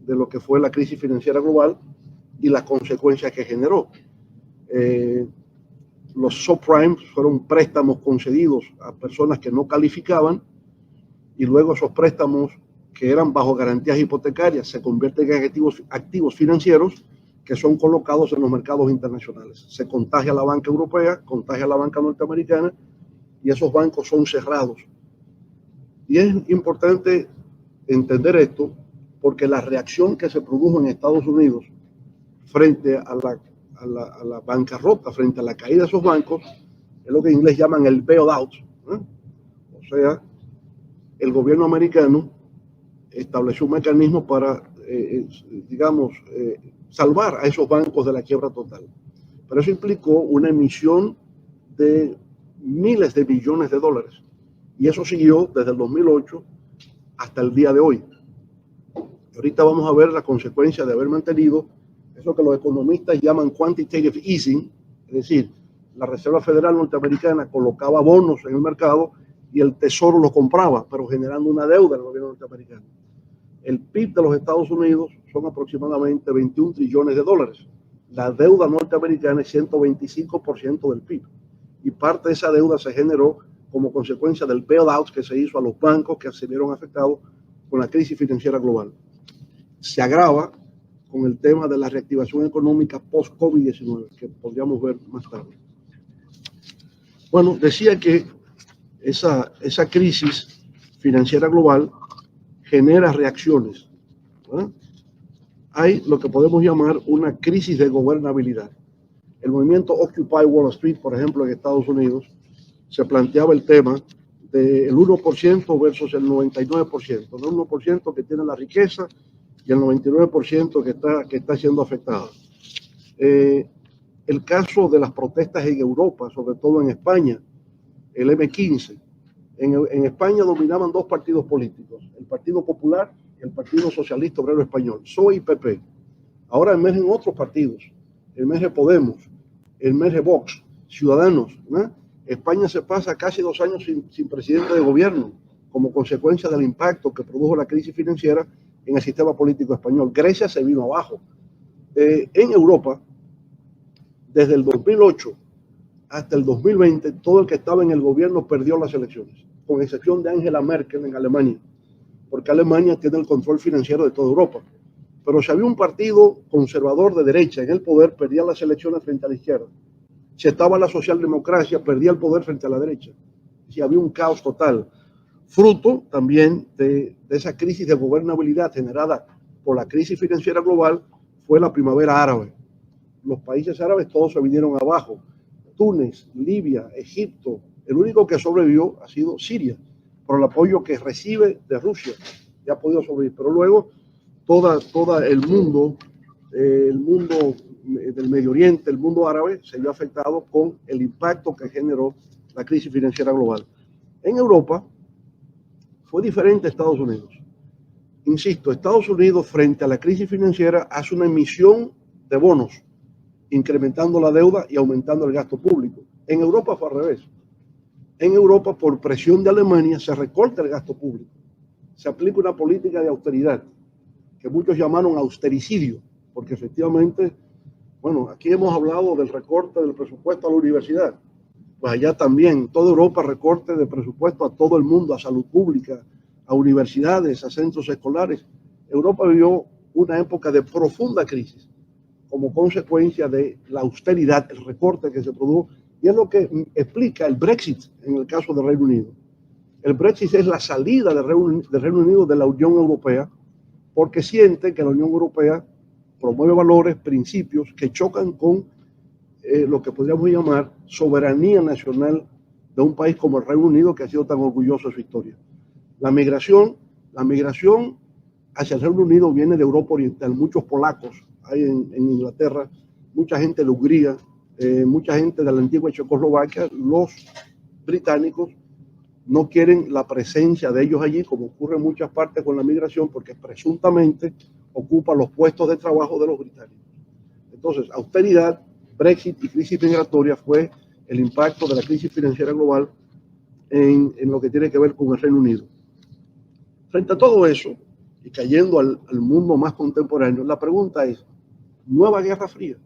de lo que fue la crisis financiera global y las consecuencias que generó. Los subprimes fueron préstamos concedidos a personas que no calificaban y luego esos préstamos que eran bajo garantías hipotecarias se convierten en activos financieros que son colocados en los mercados internacionales. Se contagia a la banca europea, contagia a la banca norteamericana y esos bancos son cerrados. Y es importante entender esto porque la reacción que se produjo en Estados Unidos frente a la bancarrota, frente a la caída de esos bancos, es lo que en inglés llaman el bailout, ¿eh? O sea, el gobierno americano estableció un mecanismo para, salvar a esos bancos de la quiebra total. Pero eso implicó una emisión de miles de billones de dólares. Y eso siguió desde el 2008 hasta el día de hoy. Y ahorita vamos a ver la consecuencia de haber mantenido eso que los economistas llaman quantitative easing, es decir, la Reserva Federal norteamericana colocaba bonos en el mercado y el Tesoro los compraba, pero generando una deuda al gobierno norteamericano. El PIB de los Estados Unidos son aproximadamente 21 trillones de dólares. La deuda norteamericana es 125% del PIB. Y parte de esa deuda se generó como consecuencia del bailout que se hizo a los bancos que se vieron afectados con la crisis financiera global. Se agrava con el tema de la reactivación económica post-COVID-19, que podríamos ver más tarde. Bueno, decía que esa crisis financiera global genera reacciones, ¿verdad? Hay lo que podemos llamar una crisis de gobernabilidad. El movimiento Occupy Wall Street, por ejemplo, en Estados Unidos, se planteaba el tema del 1% versus el 99%. El 1% que tiene la riqueza y el 99% que está siendo afectada. El caso de las protestas en Europa, sobre todo en España, el M15. En España dominaban dos partidos políticos, el Partido Popular y el Partido Socialista Obrero Español, PSOE y PP. Ahora emergen otros partidos, emerge Podemos, emerge Vox, Ciudadanos, ¿no? España se pasa casi 2 años sin presidente de gobierno, como consecuencia del impacto que produjo la crisis financiera en el sistema político español. Grecia se vino abajo. En Europa, desde el 2008 hasta el 2020, todo el que estaba en el gobierno perdió las elecciones, con excepción de Angela Merkel en Alemania, porque Alemania tiene el control financiero de toda Europa. Pero si había un partido conservador de derecha en el poder, perdía las elecciones frente a la izquierda. Si estaba la socialdemocracia, perdía el poder frente a la derecha. Si había un caos total, fruto también de esa crisis de gobernabilidad generada por la crisis financiera global, fue la primavera árabe. Los países árabes todos se vinieron abajo. Túnez, Libia, Egipto. El único que sobrevivió ha sido Siria, por el apoyo que recibe de Rusia. Ya ha podido sobrevivir. Pero luego todo el mundo del Medio Oriente, el mundo árabe, se vio afectado con el impacto que generó la crisis financiera global. En Europa fue diferente a Estados Unidos. Insisto, Estados Unidos frente a la crisis financiera hace una emisión de bonos, incrementando la deuda y aumentando el gasto público. En Europa fue al revés. En Europa, por presión de Alemania, se recorta el gasto público. Se aplica una política de austeridad, que muchos llamaron austericidio, porque efectivamente, bueno, aquí hemos hablado del recorte del presupuesto a la universidad. Pues allá también, toda Europa recorte de presupuesto a todo el mundo, a salud pública, a universidades, a centros escolares. Europa vivió una época de profunda crisis como consecuencia de la austeridad, el recorte que se produjo, y es lo que explica el Brexit en el caso del Reino Unido. El Brexit es la salida del Reino Unido de la Unión Europea, porque siente que la Unión Europea promueve valores, principios que chocan con lo que podríamos llamar soberanía nacional de un país como el Reino Unido, que ha sido tan orgulloso de su historia. La migración hacia el Reino Unido viene de Europa Oriental. Muchos polacos hay en Inglaterra, mucha gente de Hungría, mucha gente de la antigua Checoslovaquia. Los británicos no quieren la presencia de ellos allí, como ocurre en muchas partes con la migración, porque presuntamente ocupa los puestos de trabajo de los británicos. Entonces, austeridad, Brexit y crisis migratoria fue el impacto de la crisis financiera global en lo que tiene que ver con el Reino Unido. Frente a todo eso, y cayendo al mundo más contemporáneo, la pregunta es, ¿nueva Guerra Fría?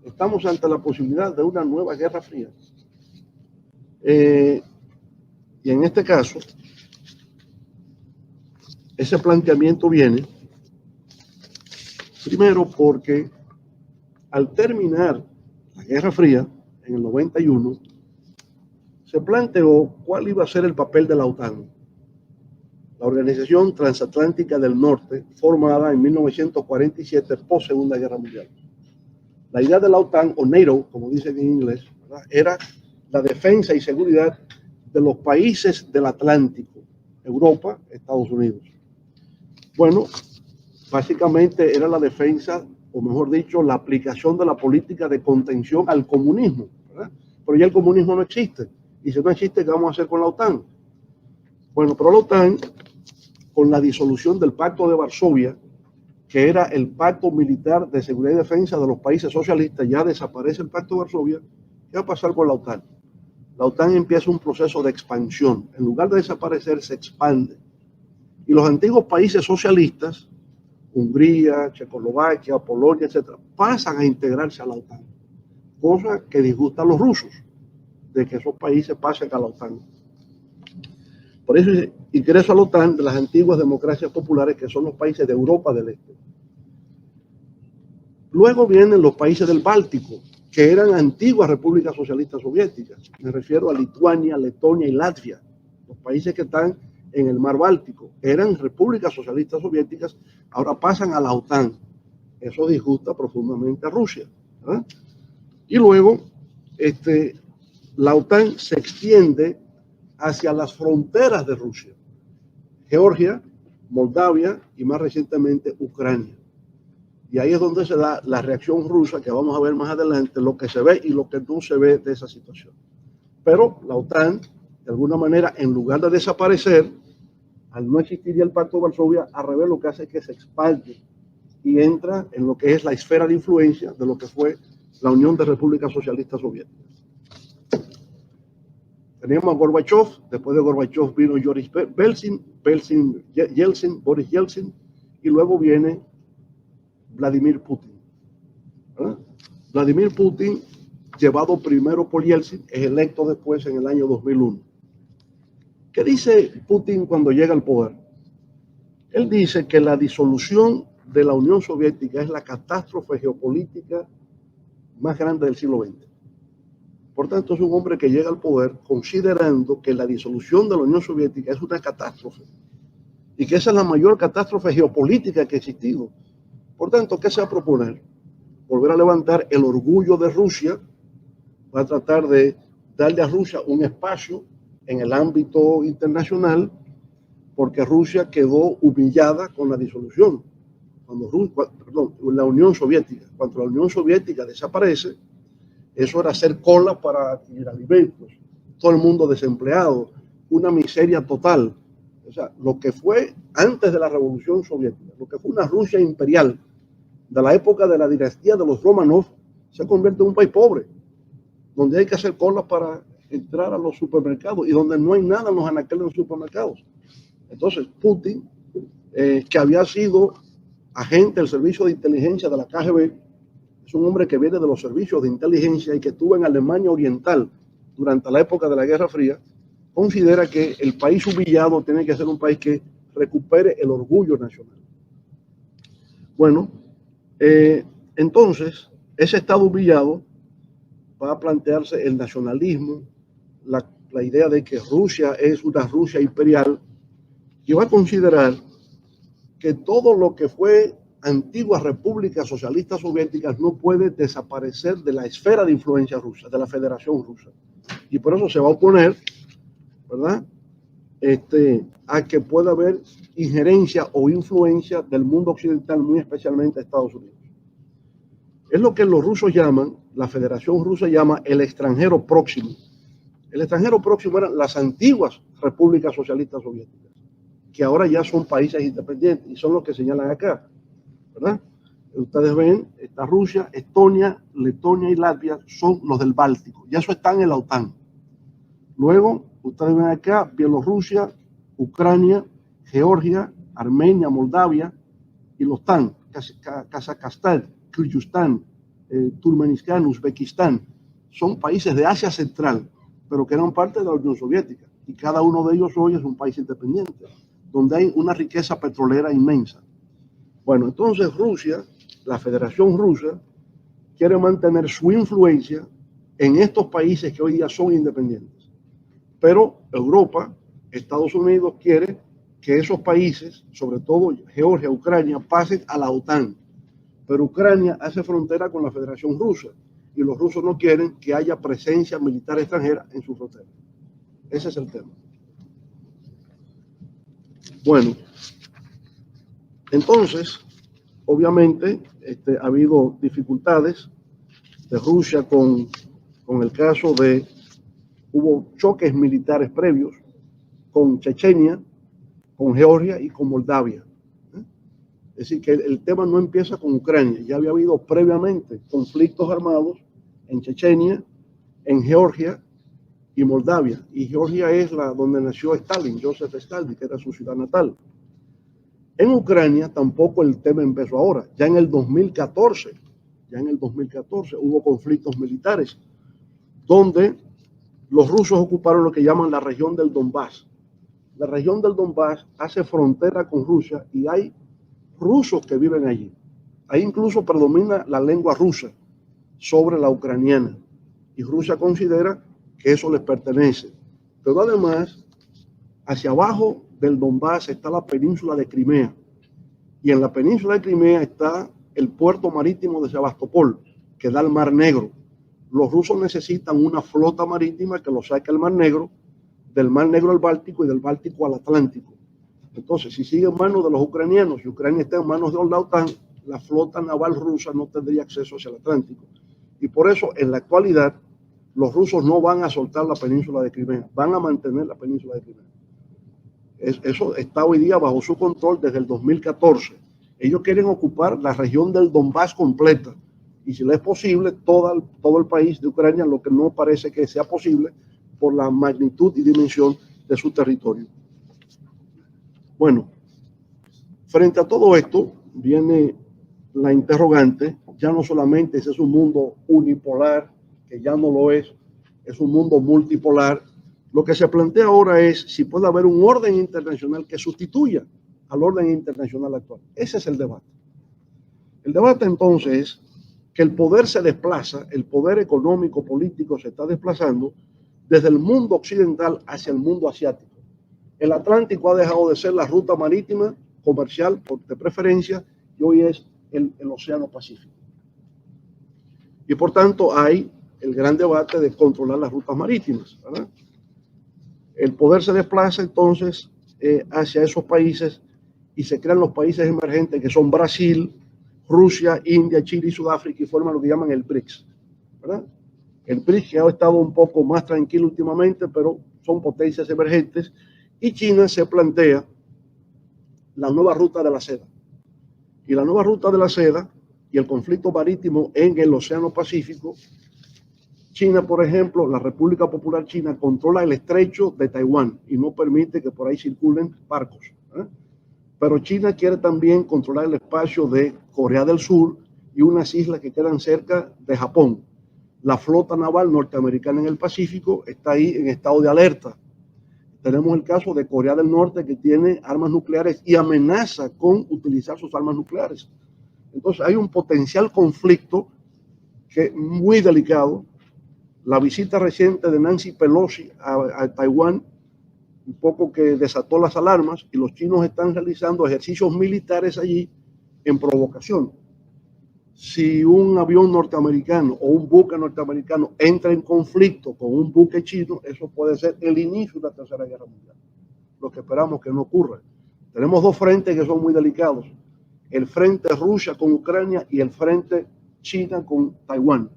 Estamos ante la posibilidad de una nueva Guerra Fría. Y en este caso, ese planteamiento viene primero porque al terminar la Guerra Fría, en el 91, se planteó cuál iba a ser el papel de la OTAN, la Organización Transatlántica del Norte, formada en 1947 post Segunda Guerra Mundial. La idea de la OTAN, o NATO, como dicen en inglés, ¿verdad?, era la defensa y seguridad de los países del Atlántico, Europa, Estados Unidos. Bueno, básicamente era la defensa, o mejor dicho, la aplicación de la política de contención al comunismo, ¿verdad? Pero ya el comunismo no existe. Y si no existe, ¿qué vamos a hacer con la OTAN? Bueno, pero la OTAN con la disolución del Pacto de Varsovia, que era el pacto militar de seguridad y defensa de los países socialistas, ya desaparece el Pacto de Varsovia. ¿Qué va a pasar con la OTAN? La OTAN empieza un proceso de expansión. En lugar de desaparecer, se expande. Y los antiguos países socialistas, Hungría, Checoslovaquia, Polonia, etc., pasan a integrarse a la OTAN. Cosa que disgusta a los rusos, de que esos países pasen a la OTAN. Por eso ingreso a la OTAN de las antiguas democracias populares, que son los países de Europa del Este. Luego vienen los países del Báltico, que eran antiguas repúblicas socialistas soviéticas. Me refiero a Lituania, Letonia y Latvia, los países que están en el mar Báltico. Eran repúblicas socialistas soviéticas, ahora pasan a la OTAN. Eso disgusta profundamente a Rusia, ¿verdad? Y luego la OTAN se extiende hacia las fronteras de Rusia, Georgia, Moldavia y más recientemente Ucrania. Y ahí es donde se da la reacción rusa, que vamos a ver más adelante, lo que se ve y lo que no se ve de esa situación. Pero la OTAN, de alguna manera, en lugar de desaparecer, al no existir ya el Pacto de Varsovia, al revés, lo que hace es que se expande y entra en lo que es la esfera de influencia de lo que fue la Unión de Repúblicas Socialistas Soviéticas. Teníamos a Gorbachev, después de Gorbachev vino Boris Yeltsin, y luego viene Vladimir Putin. ¿Ah? Vladimir Putin, llevado primero por Yeltsin, es electo después en el año 2001. ¿Qué dice Putin cuando llega al poder? Él dice que la disolución de la Unión Soviética es la catástrofe geopolítica más grande del siglo XX. Por tanto, es un hombre que llega al poder considerando que la disolución de la Unión Soviética es una catástrofe y que esa es la mayor catástrofe geopolítica que ha existido. Por tanto, ¿qué se va a proponer? Volver a levantar el orgullo de Rusia, va a tratar de darle a Rusia un espacio en el ámbito internacional, porque Rusia quedó humillada con la disolución. La Unión Soviética. Cuando la Unión Soviética desaparece, eso era hacer cola para adquirir alimentos, todo el mundo desempleado, una miseria total. O sea, lo que fue antes de la Revolución Soviética, lo que fue una Rusia imperial de la época de la dinastía de los Romanov, se convierte en un país pobre, donde hay que hacer cola para entrar a los supermercados y donde no hay nada en los anaqueles de los supermercados. Entonces, Putin, que había sido agente del servicio de inteligencia de la KGB, es un hombre que viene de los servicios de inteligencia y que estuvo en Alemania Oriental durante la época de la Guerra Fría, considera que el país humillado tiene que ser un país que recupere el orgullo nacional. Bueno, entonces, ese Estado humillado va a plantearse el nacionalismo, la idea de que Rusia es una Rusia imperial, y va a considerar que todo lo que fue antiguas repúblicas socialistas soviéticas no puede desaparecer de la esfera de influencia rusa, de la Federación Rusa. Y por eso se va a oponer, ¿verdad?, a que pueda haber injerencia o influencia del mundo occidental, muy especialmente Estados Unidos. Es lo que los rusos llaman, la Federación Rusa llama el extranjero próximo. El extranjero próximo eran las antiguas repúblicas socialistas soviéticas, que ahora ya son países independientes y son los que señalan acá, ¿verdad? Ustedes ven, está Rusia, Estonia, Letonia y Latvia son los del Báltico, ya eso están en la OTAN. Luego, ustedes ven acá, Bielorrusia, Ucrania, Georgia, Armenia, Moldavia y los TAN, Kazajstán, Kirguistán, Turkmenistán, Uzbekistán, son países de Asia Central, pero que eran parte de la Unión Soviética, y cada uno de ellos hoy es un país independiente, donde hay una riqueza petrolera inmensa. Bueno, entonces Rusia, la Federación Rusa, quiere mantener su influencia en estos países que hoy día son independientes. Pero Europa, Estados Unidos, quiere que esos países, sobre todo Georgia, Ucrania, pasen a la OTAN. Pero Ucrania hace frontera con la Federación Rusa y los rusos no quieren que haya presencia militar extranjera en su frontera. Ese es el tema. Bueno, entonces, obviamente, ha habido dificultades de Rusia con el caso de, hubo choques militares previos con Chechenia, con Georgia y con Moldavia. Es decir, que el tema no empieza con Ucrania. Ya había habido previamente conflictos armados en Chechenia, en Georgia y Moldavia. Y Georgia es donde nació Stalin, Joseph Stalin, que era su ciudad natal. En Ucrania tampoco el tema empezó ahora. Ya en el 2014 hubo conflictos militares donde los rusos ocuparon lo que llaman la región del Donbass. La región del Donbass hace frontera con Rusia y hay rusos que viven allí. Ahí incluso predomina la lengua rusa sobre la ucraniana y Rusia considera que eso les pertenece. Pero además, hacia abajo del Donbass está la península de Crimea y en la península de Crimea está el puerto marítimo de Sebastopol, que da al Mar Negro. Los rusos necesitan una flota marítima que los saque al Mar Negro, del Mar Negro al Báltico y del Báltico al Atlántico. Entonces, si sigue en manos de los ucranianos y Ucrania está en manos de la OTAN, la flota naval rusa no tendría acceso hacia el Atlántico. Y por eso, en la actualidad, los rusos no van a soltar la península de Crimea, van a mantener la península de Crimea. Eso está hoy día bajo su control desde el 2014. Ellos quieren ocupar la región del Donbass completa y si les es posible, todo el país de Ucrania, lo que no parece que sea posible por la magnitud y dimensión de su territorio. Bueno, frente a todo esto viene la interrogante, ya no solamente ese es un mundo unipolar, que ya no lo es un mundo multipolar. Lo que se plantea ahora es si puede haber un orden internacional que sustituya al orden internacional actual. Ese es el debate. El debate entonces es que el poder se desplaza, el poder económico, político se está desplazando desde el mundo occidental hacia el mundo asiático. El Atlántico ha dejado de ser la ruta marítima comercial de preferencia y hoy es el Océano Pacífico. Y por tanto hay el gran debate de controlar las rutas marítimas, ¿verdad? El poder se desplaza entonces hacia esos países y se crean los países emergentes que son Brasil, Rusia, India, Chile y Sudáfrica y forman lo que llaman el BRICS, ¿verdad? El BRICS que ha estado un poco más tranquilo últimamente, pero son potencias emergentes. Y China se plantea la nueva ruta de la seda. Y la nueva ruta de la seda y el conflicto marítimo en el Océano Pacífico. China, por ejemplo, la República Popular China controla el estrecho de Taiwán y no permite que por ahí circulen barcos, ¿eh? Pero China quiere también controlar el espacio de Corea del Sur y unas islas que quedan cerca de Japón. La flota naval norteamericana en el Pacífico está ahí en estado de alerta. Tenemos el caso de Corea del Norte que tiene armas nucleares y amenaza con utilizar sus armas nucleares. Entonces hay un potencial conflicto que muy delicado. La visita reciente de Nancy Pelosi a Taiwán, un poco que desató las alarmas y los chinos están realizando ejercicios militares allí en provocación. Si un avión norteamericano o un buque norteamericano entra en conflicto con un buque chino, eso puede ser el inicio de la Tercera Guerra Mundial. Lo que esperamos que no ocurra. Tenemos dos frentes que son muy delicados. El frente Rusia con Ucrania y el frente China con Taiwán.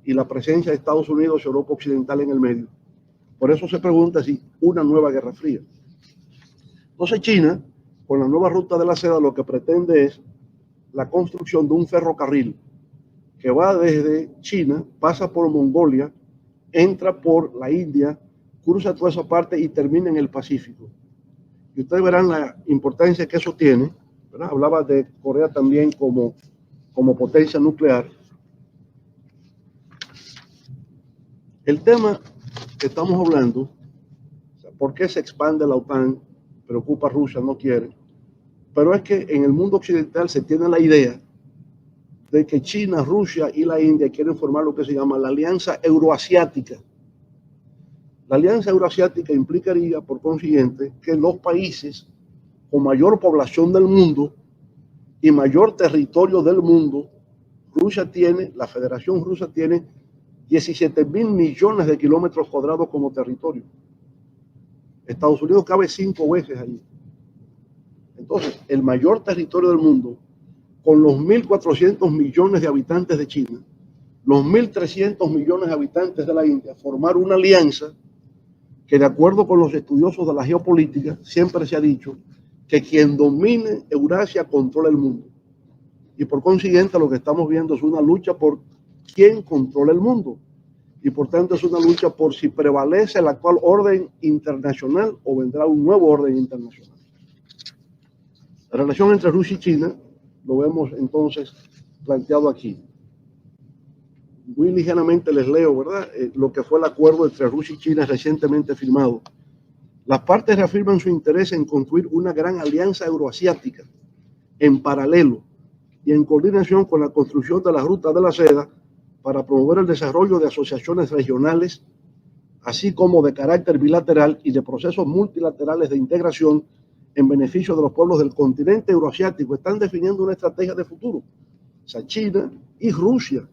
Y la presencia de Estados Unidos y Europa Occidental en el medio. Por eso se pregunta si una nueva Guerra Fría. Entonces China, con la nueva ruta de la seda, lo que pretende es la construcción de un ferrocarril que va desde China, pasa por Mongolia, entra por la India, cruza toda esa parte y termina en el Pacífico. Y ustedes verán la importancia que eso tiene, ¿verdad? Hablaba de Corea también como potencia nuclear. El tema que estamos hablando, ¿por qué se expande la OTAN? Preocupa a Rusia, no quiere. Pero es que en el mundo occidental se tiene la idea de que China, Rusia y la India quieren formar lo que se llama la Alianza Euroasiática. La Alianza Euroasiática implicaría, por consiguiente, que los países con mayor población del mundo y mayor territorio del mundo, la Federación Rusa tiene 17.000 millones de kilómetros cuadrados como territorio. Estados Unidos cabe 5 veces allí. Entonces, el mayor territorio del mundo, con los 1.400 millones de habitantes de China, los 1.300 millones de habitantes de la India, formar una alianza que, de acuerdo con los estudiosos de la geopolítica, siempre se ha dicho que quien domine Eurasia controla el mundo. Y por consiguiente lo que estamos viendo es una lucha por quién controla el mundo. Y por tanto es una lucha por si prevalece el actual orden internacional o vendrá un nuevo orden internacional. La relación entre Rusia y China lo vemos entonces planteado aquí. Muy ligeramente les leo, ¿verdad? Lo que fue el acuerdo entre Rusia y China recientemente firmado. Las partes reafirman su interés en construir una gran alianza euroasiática en paralelo y en coordinación con la construcción de la Ruta de la Seda para promover el desarrollo de asociaciones regionales, así como de carácter bilateral y de procesos multilaterales de integración en beneficio de los pueblos del continente euroasiático. Están definiendo una estrategia de futuro. O sea, China y Rusia.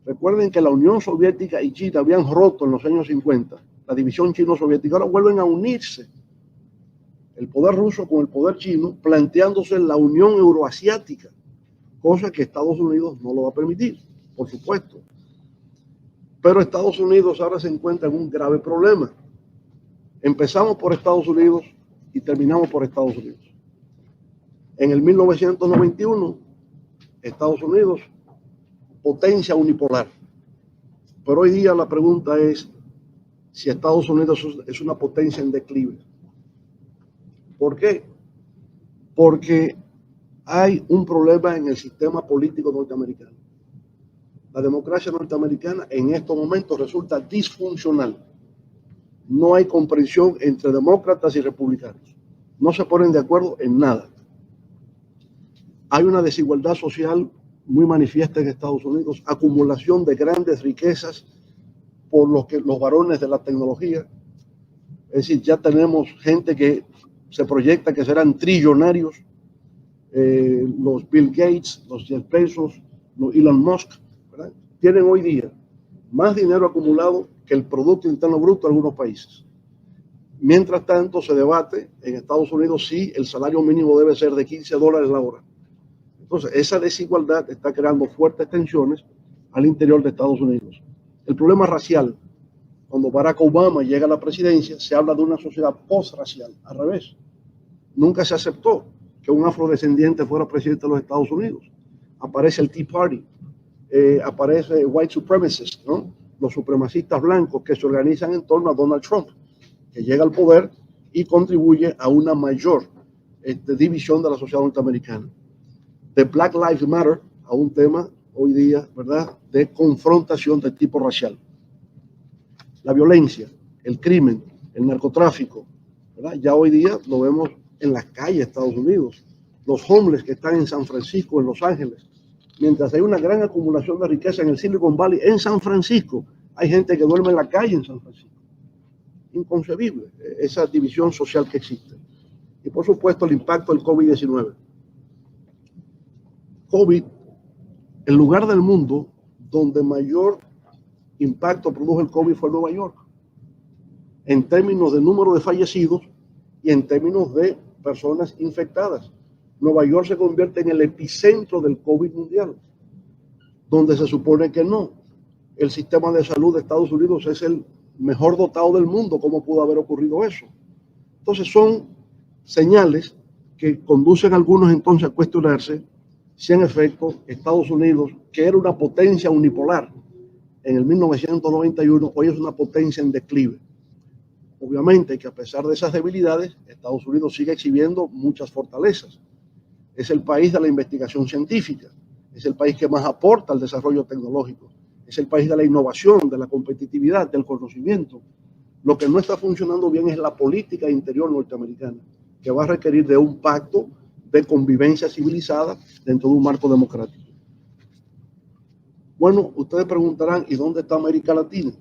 Recuerden que la Unión Soviética y China habían roto en los años 50, la división chino-soviética. Ahora vuelven a unirse el poder ruso con el poder chino, planteándose la Unión Euroasiática, cosa que Estados Unidos no lo va a permitir, por supuesto. Pero Estados Unidos ahora se encuentra en un grave problema. Empezamos por Estados Unidos y terminamos por Estados Unidos. En el 1991, Estados Unidos, potencia unipolar. Pero hoy día la pregunta es si Estados Unidos es una potencia en declive. ¿Por qué? Porque hay un problema en el sistema político norteamericano. La democracia norteamericana en estos momentos resulta disfuncional. No hay comprensión entre demócratas y republicanos. No se ponen de acuerdo en nada. Hay una desigualdad social muy manifiesta en Estados Unidos, acumulación de grandes riquezas por los varones de la tecnología. Es decir, ya tenemos gente que se proyecta que serán trillonarios, los Bill Gates, los Jeff Bezos, los Elon Musk, ¿verdad? Tienen hoy día más dinero acumulado que el Producto Interno Bruto de algunos países. Mientras tanto, se debate en Estados Unidos si el salario mínimo debe ser de $15 la hora. Entonces, esa desigualdad está creando fuertes tensiones al interior de Estados Unidos. El problema racial, cuando Barack Obama llega a la presidencia, se habla de una sociedad postracial, al revés. Nunca se aceptó que un afrodescendiente fuera presidente de los Estados Unidos. Aparece el Tea Party, aparece white supremacists, ¿no? Los supremacistas blancos que se organizan en torno a Donald Trump, que llega al poder y contribuye a una mayor división de la sociedad norteamericana. De Black Lives Matter a un tema hoy día, ¿verdad?, de confrontación de tipo racial. La violencia, el crimen, el narcotráfico, ¿verdad? Ya hoy día lo vemos en las calles de Estados Unidos. Los homeless que están en San Francisco, en Los Ángeles. Mientras hay una gran acumulación de riqueza en el Silicon Valley, en San Francisco, hay gente que duerme en la calle en San Francisco. Inconcebible esa división social que existe. Y por supuesto el impacto del COVID-19. COVID, el lugar del mundo donde mayor impacto produjo el COVID fue Nueva York, en términos de número de fallecidos y en términos de personas infectadas. Nueva York se convierte en el epicentro del COVID mundial, donde se supone que no. El sistema de salud de Estados Unidos es el mejor dotado del mundo. ¿Cómo pudo haber ocurrido eso? Entonces son señales que conducen a algunos entonces a cuestionarse si en efecto Estados Unidos, que era una potencia unipolar en el 1991, hoy es una potencia en declive. Obviamente que a pesar de esas debilidades, Estados Unidos sigue exhibiendo muchas fortalezas. Es el país de la investigación científica, es el país que más aporta al desarrollo tecnológico, es el país de la innovación, de la competitividad, del conocimiento. Lo que no está funcionando bien es la política interior norteamericana, que va a requerir de un pacto de convivencia civilizada dentro de un marco democrático. Bueno, ustedes preguntarán, ¿y dónde está América Latina?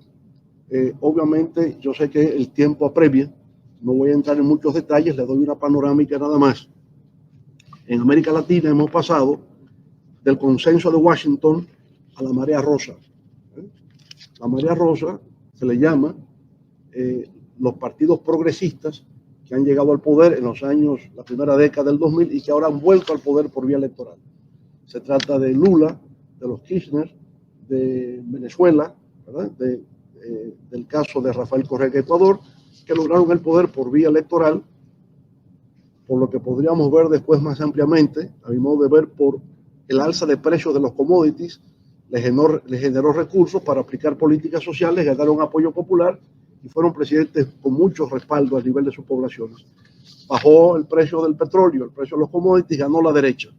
Obviamente, yo sé que el tiempo apremia, no voy a entrar en muchos detalles, les doy una panorámica nada más. En América Latina hemos pasado del consenso de Washington a la marea rosa. La marea rosa se le llama los partidos progresistas que han llegado al poder en los años, la primera década del 2000 y que ahora han vuelto al poder por vía electoral. Se trata de Lula, de los Kirchner, de Venezuela, ¿verdad? Del caso de Rafael Correa de Ecuador, que lograron el poder por vía electoral por lo que podríamos ver después más ampliamente, a mi modo de ver, por el alza de precios de los commodities, le generó recursos para aplicar políticas sociales, ganaron apoyo popular y fueron presidentes con mucho respaldo a nivel de sus poblaciones. Bajó el precio del petróleo, el precio de los commodities, ganó la derecha.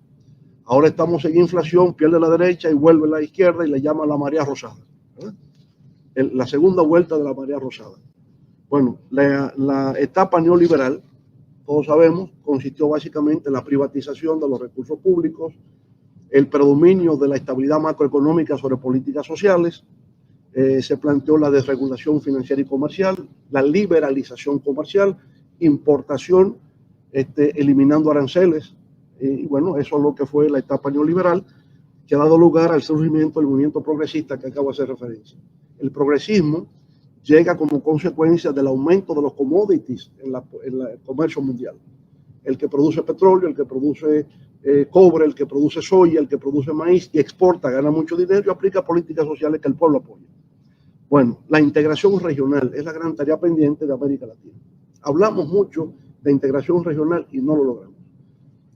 Ahora estamos en inflación, pierde la derecha y vuelve la izquierda y le llama la marea rosada. La segunda vuelta de la marea rosada. Bueno, la etapa neoliberal, todos sabemos, consistió básicamente en la privatización de los recursos públicos, el predominio de la estabilidad macroeconómica sobre políticas sociales, se planteó la desregulación financiera y comercial, la liberalización comercial, importación, eliminando aranceles, y bueno, eso es lo que fue la etapa neoliberal, que ha dado lugar al surgimiento del movimiento progresista que acabo de hacer referencia. El progresismo llega como consecuencia del aumento de los commodities en el comercio mundial. El que produce petróleo, el que produce cobre, el que produce soya, el que produce maíz y exporta, gana mucho dinero y aplica políticas sociales que el pueblo apoya. Bueno, la integración regional es la gran tarea pendiente de América Latina. Hablamos mucho de integración regional y no lo logramos.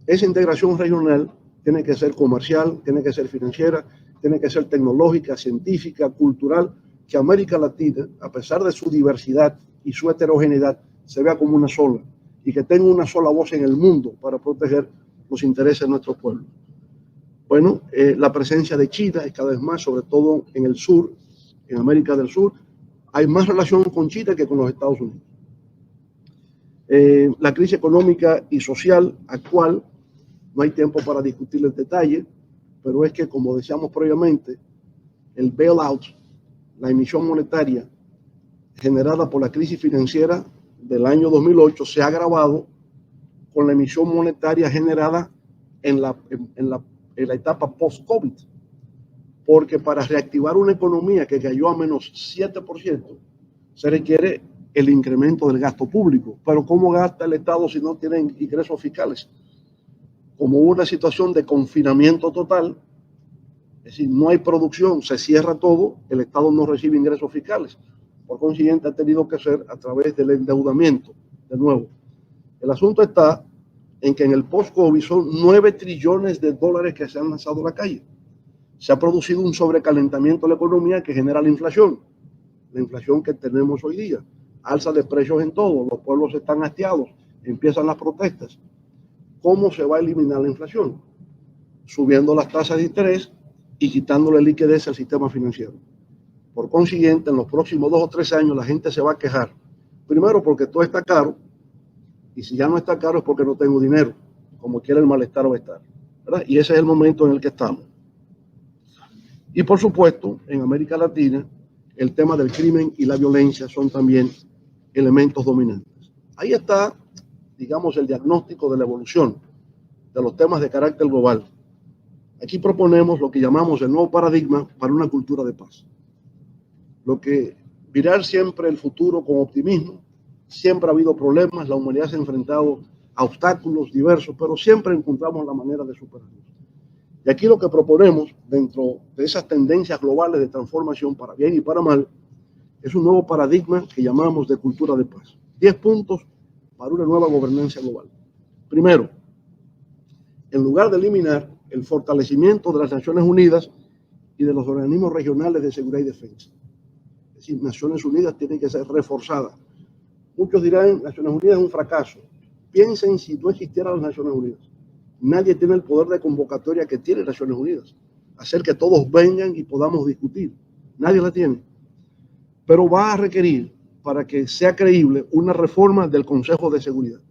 Esa integración regional tiene que ser comercial, tiene que ser financiera, tiene que ser tecnológica, científica, cultural, que América Latina, a pesar de su diversidad y su heterogeneidad, se vea como una sola y que tenga una sola voz en el mundo para proteger los intereses de nuestros pueblos. Bueno, la presencia de China es cada vez más, sobre todo en el sur, en América del Sur, hay más relación con China que con los Estados Unidos. La crisis económica y social actual, no hay tiempo para discutir el detalle, pero es que, como decíamos previamente, el bailout, la emisión monetaria generada por la crisis financiera del año 2008 se ha agravado con la emisión monetaria generada en la etapa post-COVID. Porque para reactivar una economía que cayó a menos 7%, se requiere el incremento del gasto público. Pero ¿cómo gasta el Estado si no tienen ingresos fiscales? Como hubo una situación de confinamiento total, es decir, no hay producción, se cierra todo, el Estado no recibe ingresos fiscales. Por consiguiente, ha tenido que ser a través del endeudamiento, de nuevo. El asunto está en que en el post-COVID son 9 trillones de dólares que se han lanzado a la calle. Se ha producido un sobrecalentamiento de la economía que genera la inflación que tenemos hoy día. Alza de precios en todo, los pueblos están hastiados, empiezan las protestas. ¿Cómo se va a eliminar la inflación? Subiendo las tasas de interés y quitándole liquidez al sistema financiero. Por consiguiente, en los próximos 2 o 3 años la gente se va a quejar. Primero porque todo está caro, y si ya no está caro es porque no tengo dinero, como quiera el malestar va a estar, ¿verdad? Y ese es el momento en el que estamos. Y por supuesto, en América Latina, el tema del crimen y la violencia son también elementos dominantes. Ahí está, digamos, el diagnóstico de la evolución de los temas de carácter global. Aquí proponemos lo que llamamos el nuevo paradigma para una cultura de paz. Lo que mirar siempre el futuro con optimismo. Siempre ha habido problemas, la humanidad se ha enfrentado a obstáculos diversos, pero siempre encontramos la manera de superarlos. Y aquí lo que proponemos, dentro de esas tendencias globales de transformación para bien y para mal, es un nuevo paradigma que llamamos de cultura de paz. 10 puntos para una nueva gobernanza global. Primero, en lugar de eliminar el fortalecimiento de las Naciones Unidas y de los organismos regionales de seguridad y defensa. Es decir, Naciones Unidas tienen que ser reforzadas. Muchos dirán, Naciones Unidas es un fracaso. Piensen si no existieran las Naciones Unidas. Nadie tiene el poder de convocatoria que tiene Naciones Unidas. Hacer que todos vengan y podamos discutir. Nadie la tiene. Pero va a requerir, para que sea creíble, una reforma del Consejo de Seguridad.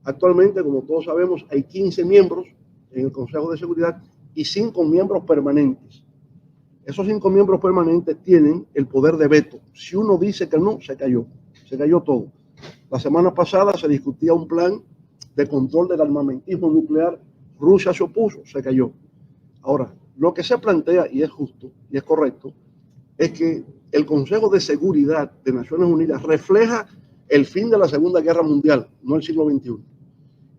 Actualmente, como todos sabemos, hay 15 miembros en el Consejo de Seguridad y 5 miembros permanentes. Esos 5 miembros permanentes tienen el poder de veto. Si uno dice que no, se cayó todo. La semana pasada se discutía un plan de control del armamentismo nuclear. Rusia se opuso, se cayó. Ahora, lo que se plantea, y es justo y es correcto, es que el Consejo de Seguridad de Naciones Unidas refleja el fin de la Segunda Guerra Mundial, no el siglo XXI,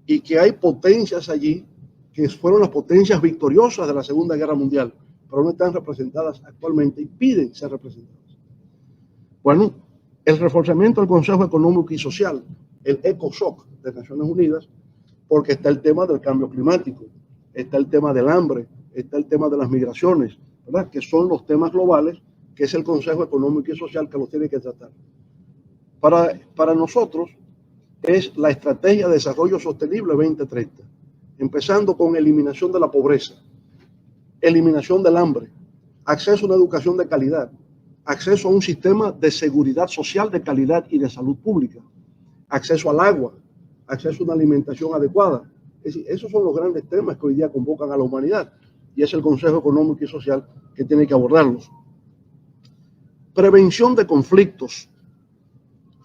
y que hay potencias allí que fueron las potencias victoriosas de la Segunda Guerra Mundial, pero no están representadas actualmente y piden ser representadas. Bueno, el reforzamiento del Consejo Económico y Social, el ECOSOC de Naciones Unidas, porque está el tema del cambio climático, está el tema del hambre, está el tema de las migraciones, ¿verdad? Que son los temas globales, que es el Consejo Económico y Social que los tiene que tratar. Para nosotros es la Estrategia de Desarrollo Sostenible 2030, empezando con eliminación de la pobreza, eliminación del hambre, acceso a una educación de calidad, acceso a un sistema de seguridad social de calidad y de salud pública, acceso al agua, acceso a una alimentación adecuada. Es decir, esos son los grandes temas que hoy día convocan a la humanidad y es el Consejo Económico y Social que tiene que abordarlos. Prevención de conflictos,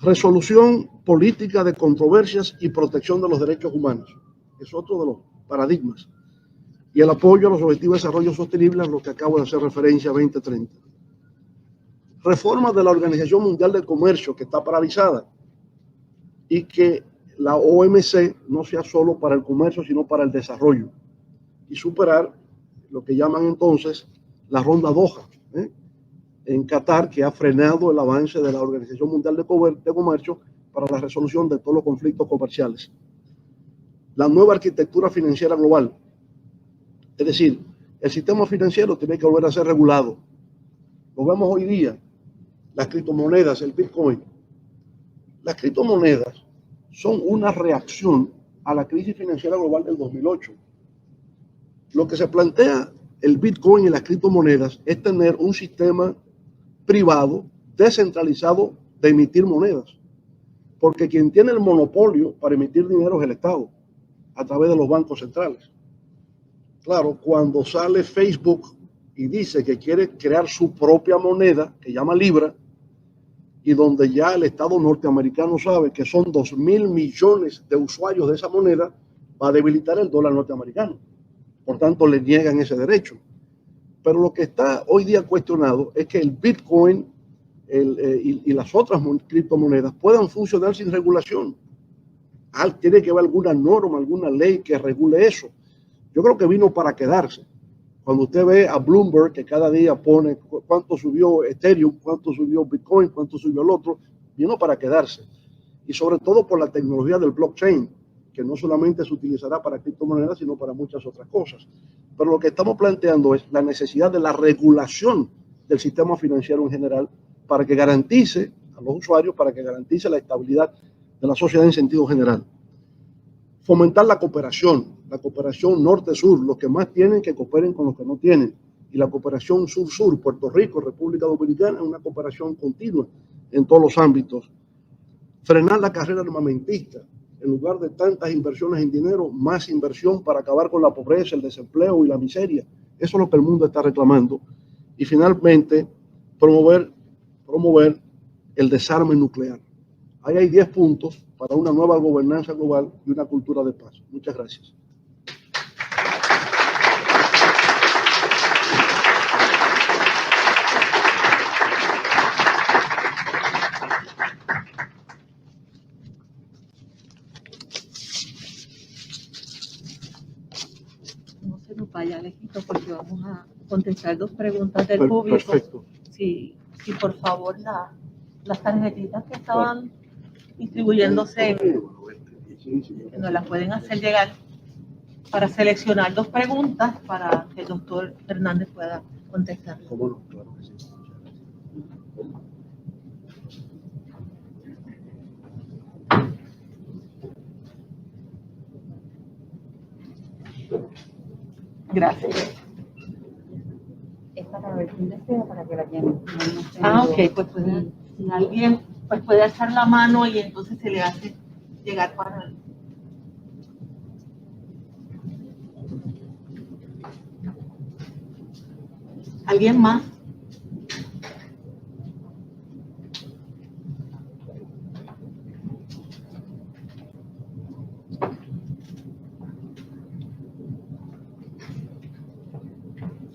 resolución política de controversias y protección de los derechos humanos. Es otro de los paradigmas. Y el apoyo a los objetivos de desarrollo sostenible, a lo que acabo de hacer referencia, 2030. Reforma de la Organización Mundial del Comercio, que está paralizada, y que la OMC no sea solo para el comercio, sino para el desarrollo. Y superar lo que llaman entonces la ronda Doha, en Qatar, que ha frenado el avance de la Organización Mundial de Comercio para la resolución de todos los conflictos comerciales. La nueva arquitectura financiera global. Es decir, el sistema financiero tiene que volver a ser regulado. Lo vemos hoy día, las criptomonedas, el Bitcoin. Las criptomonedas son una reacción a la crisis financiera global del 2008. Lo que se plantea el Bitcoin y las criptomonedas es tener un sistema privado, descentralizado de emitir monedas. Porque quien tiene el monopolio para emitir dinero es el Estado, a través de los bancos centrales. Claro, cuando sale Facebook y dice que quiere crear su propia moneda, que llama Libra, y donde ya el Estado norteamericano sabe que son 2.000 millones de usuarios de esa moneda, va a debilitar el dólar norteamericano. Por tanto, le niegan ese derecho. Pero lo que está hoy día cuestionado es que el Bitcoin y las otras criptomonedas puedan funcionar sin regulación. Tiene que haber alguna norma, alguna ley que regule eso. Yo creo que vino para quedarse. Cuando usted ve a Bloomberg, que cada día pone cuánto subió Ethereum, cuánto subió Bitcoin, cuánto subió el otro, vino para quedarse. Y sobre todo por la tecnología del blockchain, que no solamente se utilizará para criptomonedas, sino para muchas otras cosas. Pero lo que estamos planteando es la necesidad de la regulación del sistema financiero en general para que garantice a los usuarios, para que garantice la estabilidad de la sociedad en sentido general. Fomentar la cooperación norte-sur, los que más tienen que cooperen con los que no tienen. Y la cooperación sur-sur, Puerto Rico, República Dominicana, es una cooperación continua en todos los ámbitos. Frenar la carrera armamentista. En lugar de tantas inversiones en dinero, más inversión para acabar con la pobreza, el desempleo y la miseria. Eso es lo que el mundo está reclamando. Y finalmente, promover el desarme nuclear. Ahí hay 10 puntos para una nueva gobernanza global y una cultura de paz. Muchas gracias. No se nos vaya lejito porque vamos a contestar 2 preguntas del público. Perfecto. Sí, por favor, las tarjetitas que estaban distribuyéndose, que nos las pueden hacer llegar para seleccionar 2 preguntas para que el doctor Hernández pueda contestar. ¿Cómo no? Claro que sí. Gracias. Es para ver quién desea, para que la llenen. Ok, pues si alguien pues puede alzar la mano y entonces se le hace llegar para... ¿Alguien más?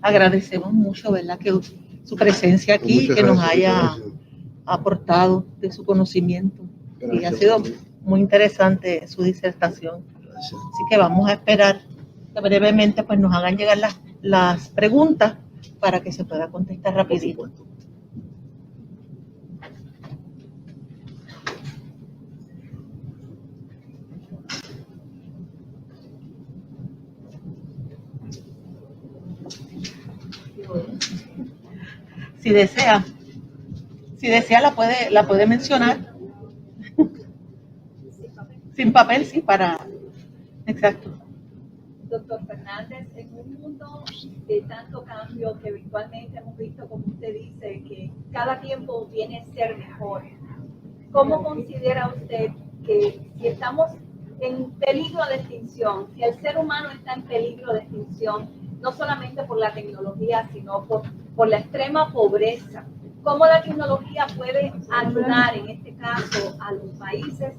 Agradecemos mucho, ¿verdad?, que su presencia aquí, Muchas que nos gracias, haya muchas gracias. aportado de su conocimiento. Y ha Gracias, sido María. muy interesante su disertación. Gracias. Así que vamos a esperar que brevemente pues nos hagan llegar las preguntas para que se pueda contestar Por rapidito. supuesto. Si desea la puede mencionar. Sin papel, sí, exacto. Doctor Fernández, en un mundo de tanto cambio que virtualmente hemos visto, como usted dice, que cada tiempo viene a ser mejor, ¿cómo considera usted que si estamos en peligro de extinción, si el ser humano está en peligro de extinción, no solamente por la tecnología, sino por la extrema pobreza, cómo la tecnología puede ayudar en este caso a los países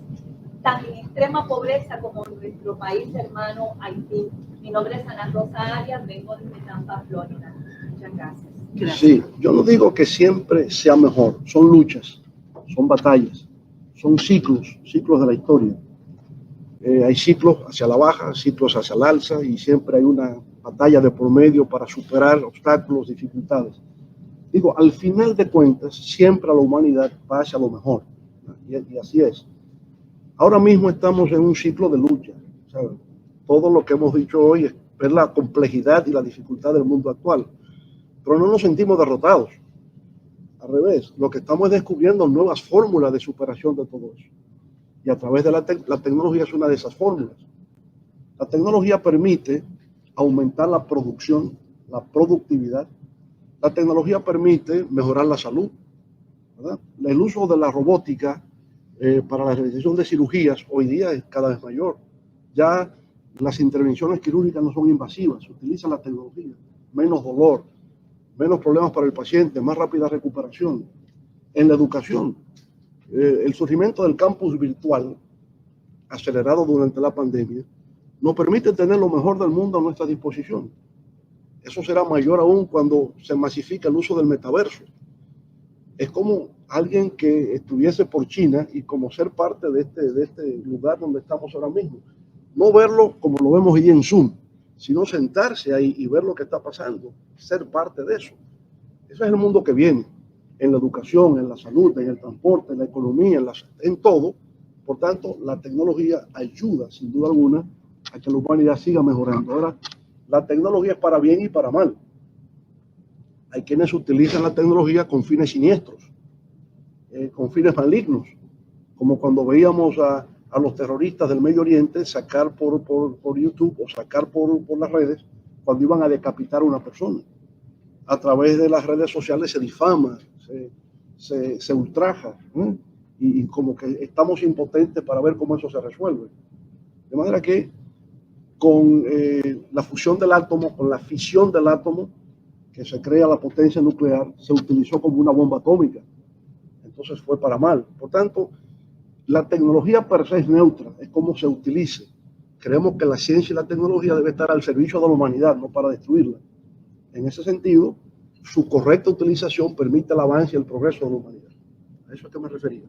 tan en extrema pobreza como nuestro país hermano Haití? Mi nombre es Ana Rosa Arias, vengo desde Tampa, Florida. Muchas gracias. Sí, yo no digo que siempre sea mejor, son luchas, son batallas, son ciclos de la historia. Hay ciclos hacia la baja, ciclos hacia el alza, y siempre hay una batalla de por medio para superar obstáculos, dificultades. Digo, al final de cuentas, siempre la humanidad va hacia lo mejor, y así es. Ahora mismo estamos en un ciclo de lucha, ¿sabes? Todo lo que hemos dicho hoy es ver la complejidad y la dificultad del mundo actual, pero no nos sentimos derrotados. Al revés, lo que estamos es descubriendo nuevas fórmulas de superación de todo eso. Y a través de la tecnología es una de esas fórmulas. La tecnología permite aumentar la producción, la productividad. La tecnología permite mejorar la salud, ¿verdad? El uso de la robótica para la realización de cirugías hoy día es cada vez mayor. Ya las intervenciones quirúrgicas no son invasivas, se utiliza la tecnología, menos dolor, menos problemas para el paciente, más rápida recuperación. En la educación, el surgimiento del campus virtual, acelerado durante la pandemia, nos permite tener lo mejor del mundo a nuestra disposición. Eso será mayor aún cuando se masifica el uso del metaverso. Es como alguien que estuviese por China y como ser parte de este lugar donde estamos ahora mismo. No verlo como lo vemos hoy en Zoom, sino sentarse ahí y ver lo que está pasando, ser parte de eso. Ese es el mundo que viene, en la educación, en la salud, en el transporte, en la economía, en todo. Por tanto, la tecnología ayuda, sin duda alguna, a que la humanidad siga mejorando. Ahora, la tecnología es para bien y para mal. Hay quienes utilizan la tecnología con fines siniestros, con fines malignos, como cuando veíamos a los terroristas del Medio Oriente sacar por YouTube o sacar por las redes cuando iban a decapitar a una persona. A través de las redes sociales se difama, se ultraja, ¿eh? Y como que estamos impotentes para ver cómo eso se resuelve. De manera que con la fusión del átomo, con la fisión del átomo, que se crea la potencia nuclear, se utilizó como una bomba atómica. Entonces fue para mal. Por tanto, la tecnología per se es neutra, es como se utilice. Creemos que la ciencia y la tecnología debe estar al servicio de la humanidad, no para destruirla. En ese sentido, su correcta utilización permite el avance y el progreso de la humanidad. A eso es que me refería.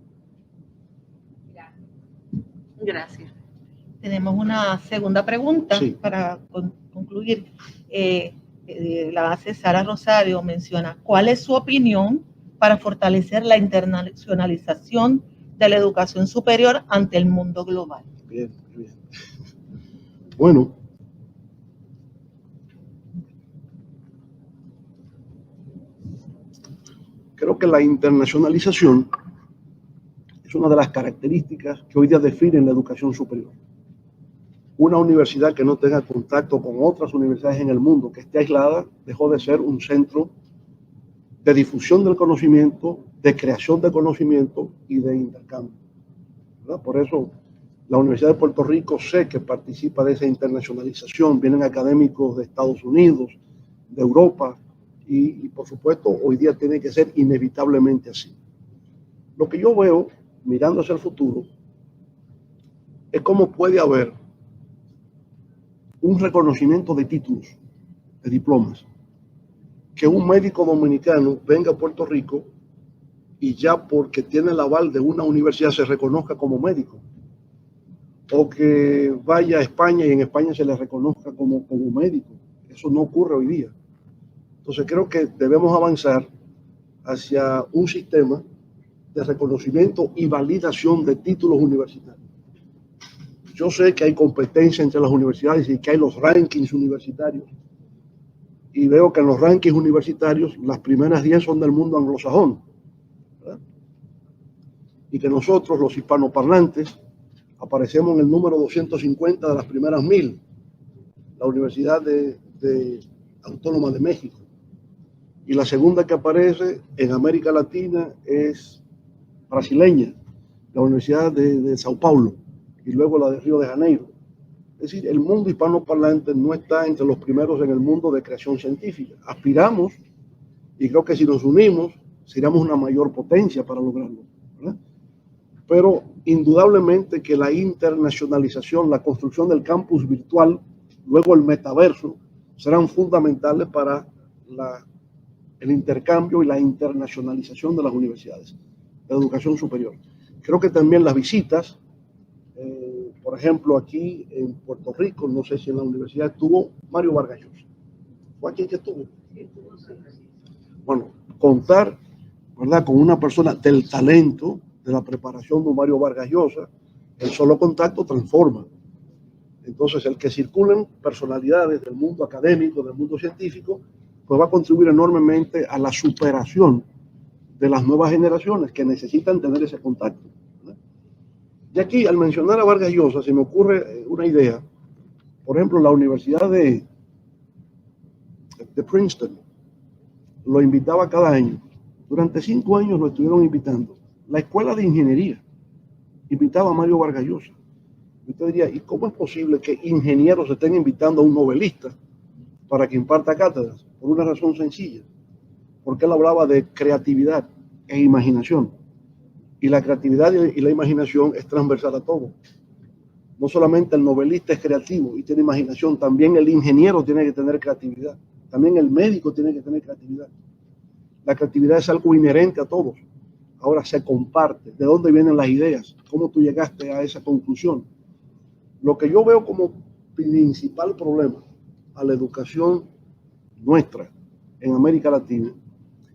Gracias. Tenemos una segunda pregunta, sí, para concluir. La base Sara Rosario menciona: ¿cuál es su opinión para fortalecer la internacionalización de la educación superior ante el mundo global? Bien, bien. Bueno, creo que la internacionalización es una de las características que hoy día definen la educación superior. Una universidad que no tenga contacto con otras universidades en el mundo, que esté aislada, dejó de ser un centro de difusión del conocimiento, de creación de conocimiento y de intercambio, ¿verdad? Por eso la Universidad de Puerto Rico sé que participa de esa internacionalización. Vienen académicos de Estados Unidos, de Europa, y por supuesto hoy día tiene que ser inevitablemente así. Lo que yo veo, mirando hacia el futuro, es cómo puede haber un reconocimiento de títulos, de diplomas, que un médico dominicano venga a Puerto Rico y ya porque tiene el aval de una universidad se reconozca como médico, o que vaya a España y en España se le reconozca como médico. Eso no ocurre hoy día. Entonces creo que debemos avanzar hacia un sistema de reconocimiento y validación de títulos universitarios. Yo sé que hay competencia entre las universidades y que hay los rankings universitarios, y veo que en los rankings universitarios las primeras 10 son del mundo anglosajón, ¿verdad? Y que nosotros, los hispanoparlantes, aparecemos en el número 250 de las primeras 1000, la Universidad Autónoma de México. Y la segunda que aparece en América Latina es brasileña, la Universidad de Sao Paulo, y luego la de Río de Janeiro. Es decir, el mundo hispanoparlante no está entre los primeros en el mundo de creación científica. Aspiramos, y creo que si nos unimos, seríamos una mayor potencia para lograrlo, ¿verdad? Pero indudablemente que la internacionalización, la construcción del campus virtual, luego el metaverso, serán fundamentales para el intercambio y la internacionalización de las universidades, de la educación superior. Creo que también las visitas, por ejemplo, aquí en Puerto Rico, no sé si en la universidad estuvo Mario Vargas Llosa. ¿Fue aquí que estuvo? Bueno, contar, ¿verdad?, con una persona del talento, de la preparación de Mario Vargas Llosa, el solo contacto transforma. Entonces, el que circulen personalidades del mundo académico, del mundo científico, pues va a contribuir enormemente a la superación de las nuevas generaciones que necesitan tener ese contacto, ¿verdad? Y aquí, al mencionar a Vargas Llosa, se me ocurre una idea. Por ejemplo, la Universidad de Princeton lo invitaba cada año. Durante 5 años lo estuvieron invitando. La Escuela de Ingeniería invitaba a Mario Vargas Llosa. Usted diría, ¿y cómo es posible que ingenieros estén invitando a un novelista para que imparta cátedras? Por una razón sencilla. Porque él hablaba de creatividad e imaginación. Y la creatividad y la imaginación es transversal a todo. No solamente el novelista es creativo y tiene imaginación, también el ingeniero tiene que tener creatividad. También el médico tiene que tener creatividad. La creatividad es algo inherente a todos. Ahora se comparte. ¿De dónde vienen las ideas? ¿Cómo tú llegaste a esa conclusión? Lo que yo veo como principal problema a la educación nuestra en América Latina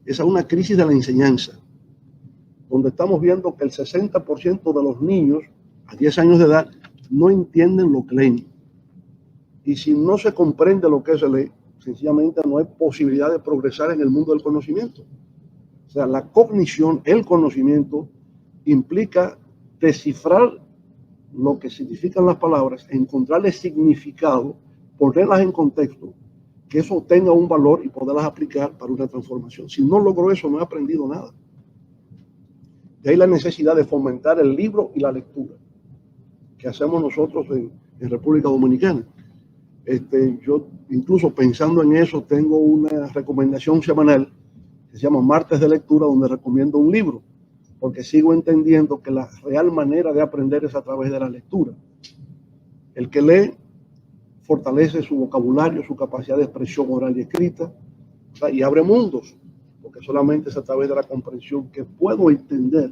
es a una crisis de la enseñanza, donde estamos viendo que el 60% de los niños a 10 años de edad no entienden lo que leen. Y si no se comprende lo que se lee, sencillamente no hay posibilidad de progresar en el mundo del conocimiento. O sea, la cognición, el conocimiento, implica descifrar lo que significan las palabras, encontrarle significado, ponerlas en contexto, que eso tenga un valor y poderlas aplicar para una transformación. Si no logro eso, no he aprendido nada. De ahí la necesidad de fomentar el libro y la lectura, que hacemos nosotros en República Dominicana. Yo, incluso pensando en eso, tengo una recomendación semanal que se llama Martes de Lectura, donde recomiendo un libro, porque sigo entendiendo que la real manera de aprender es a través de la lectura. El que lee fortalece su vocabulario, su capacidad de expresión oral y escrita, ¿verdad?, y abre mundos, porque solamente es a través de la comprensión que puedo entender.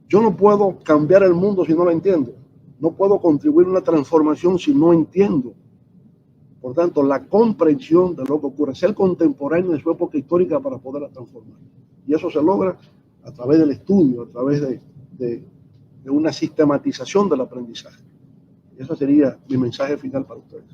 Yo no puedo cambiar el mundo si no lo entiendo. No puedo contribuir a una transformación si no entiendo. Por tanto, la comprensión de lo que ocurre, ser contemporáneo de su época histórica para poderla transformar. Y eso se logra a través del estudio, a través de una sistematización del aprendizaje. Y ese sería mi mensaje final para ustedes.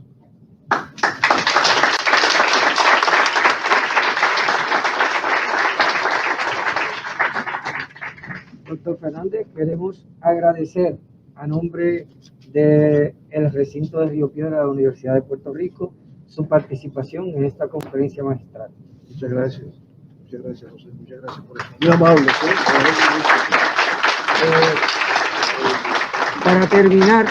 Doctor Fernández, queremos agradecer a nombre del recinto de Río Piedra de la Universidad de Puerto Rico su participación en esta conferencia magistral. Muchas gracias. Muchas gracias, José. Muchas gracias por eso. Muy amable. Para terminar,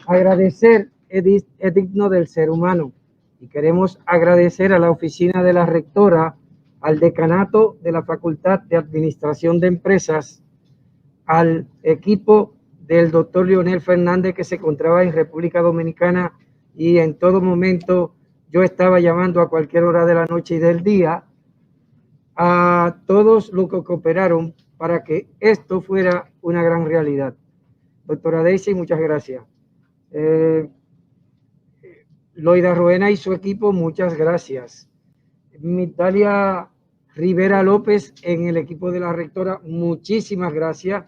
agradecer es digno del ser humano y queremos agradecer a la oficina de la rectora, al decanato de la Facultad de Administración de Empresas, al equipo del doctor Leonel Fernández, que se encontraba en República Dominicana y en todo momento yo estaba llamando a cualquier hora de la noche y del día, a todos los que cooperaron para que esto fuera una gran realidad. Doctora Daisy, muchas gracias. Loida Roena y su equipo, muchas gracias. Mitalia Rivera López en el equipo de la rectora, muchísimas gracias.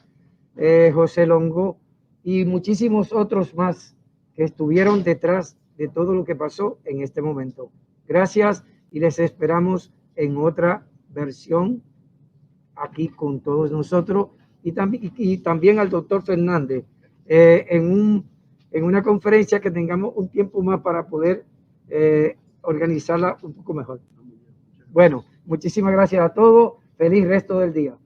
José Longo y muchísimos otros más que estuvieron detrás de todo lo que pasó en este momento. Gracias y les esperamos en otra versión aquí con todos nosotros y también al doctor Fernández en una conferencia que tengamos un tiempo más para poder organizarla un poco mejor. Bueno, muchísimas gracias a todos. Feliz resto del día.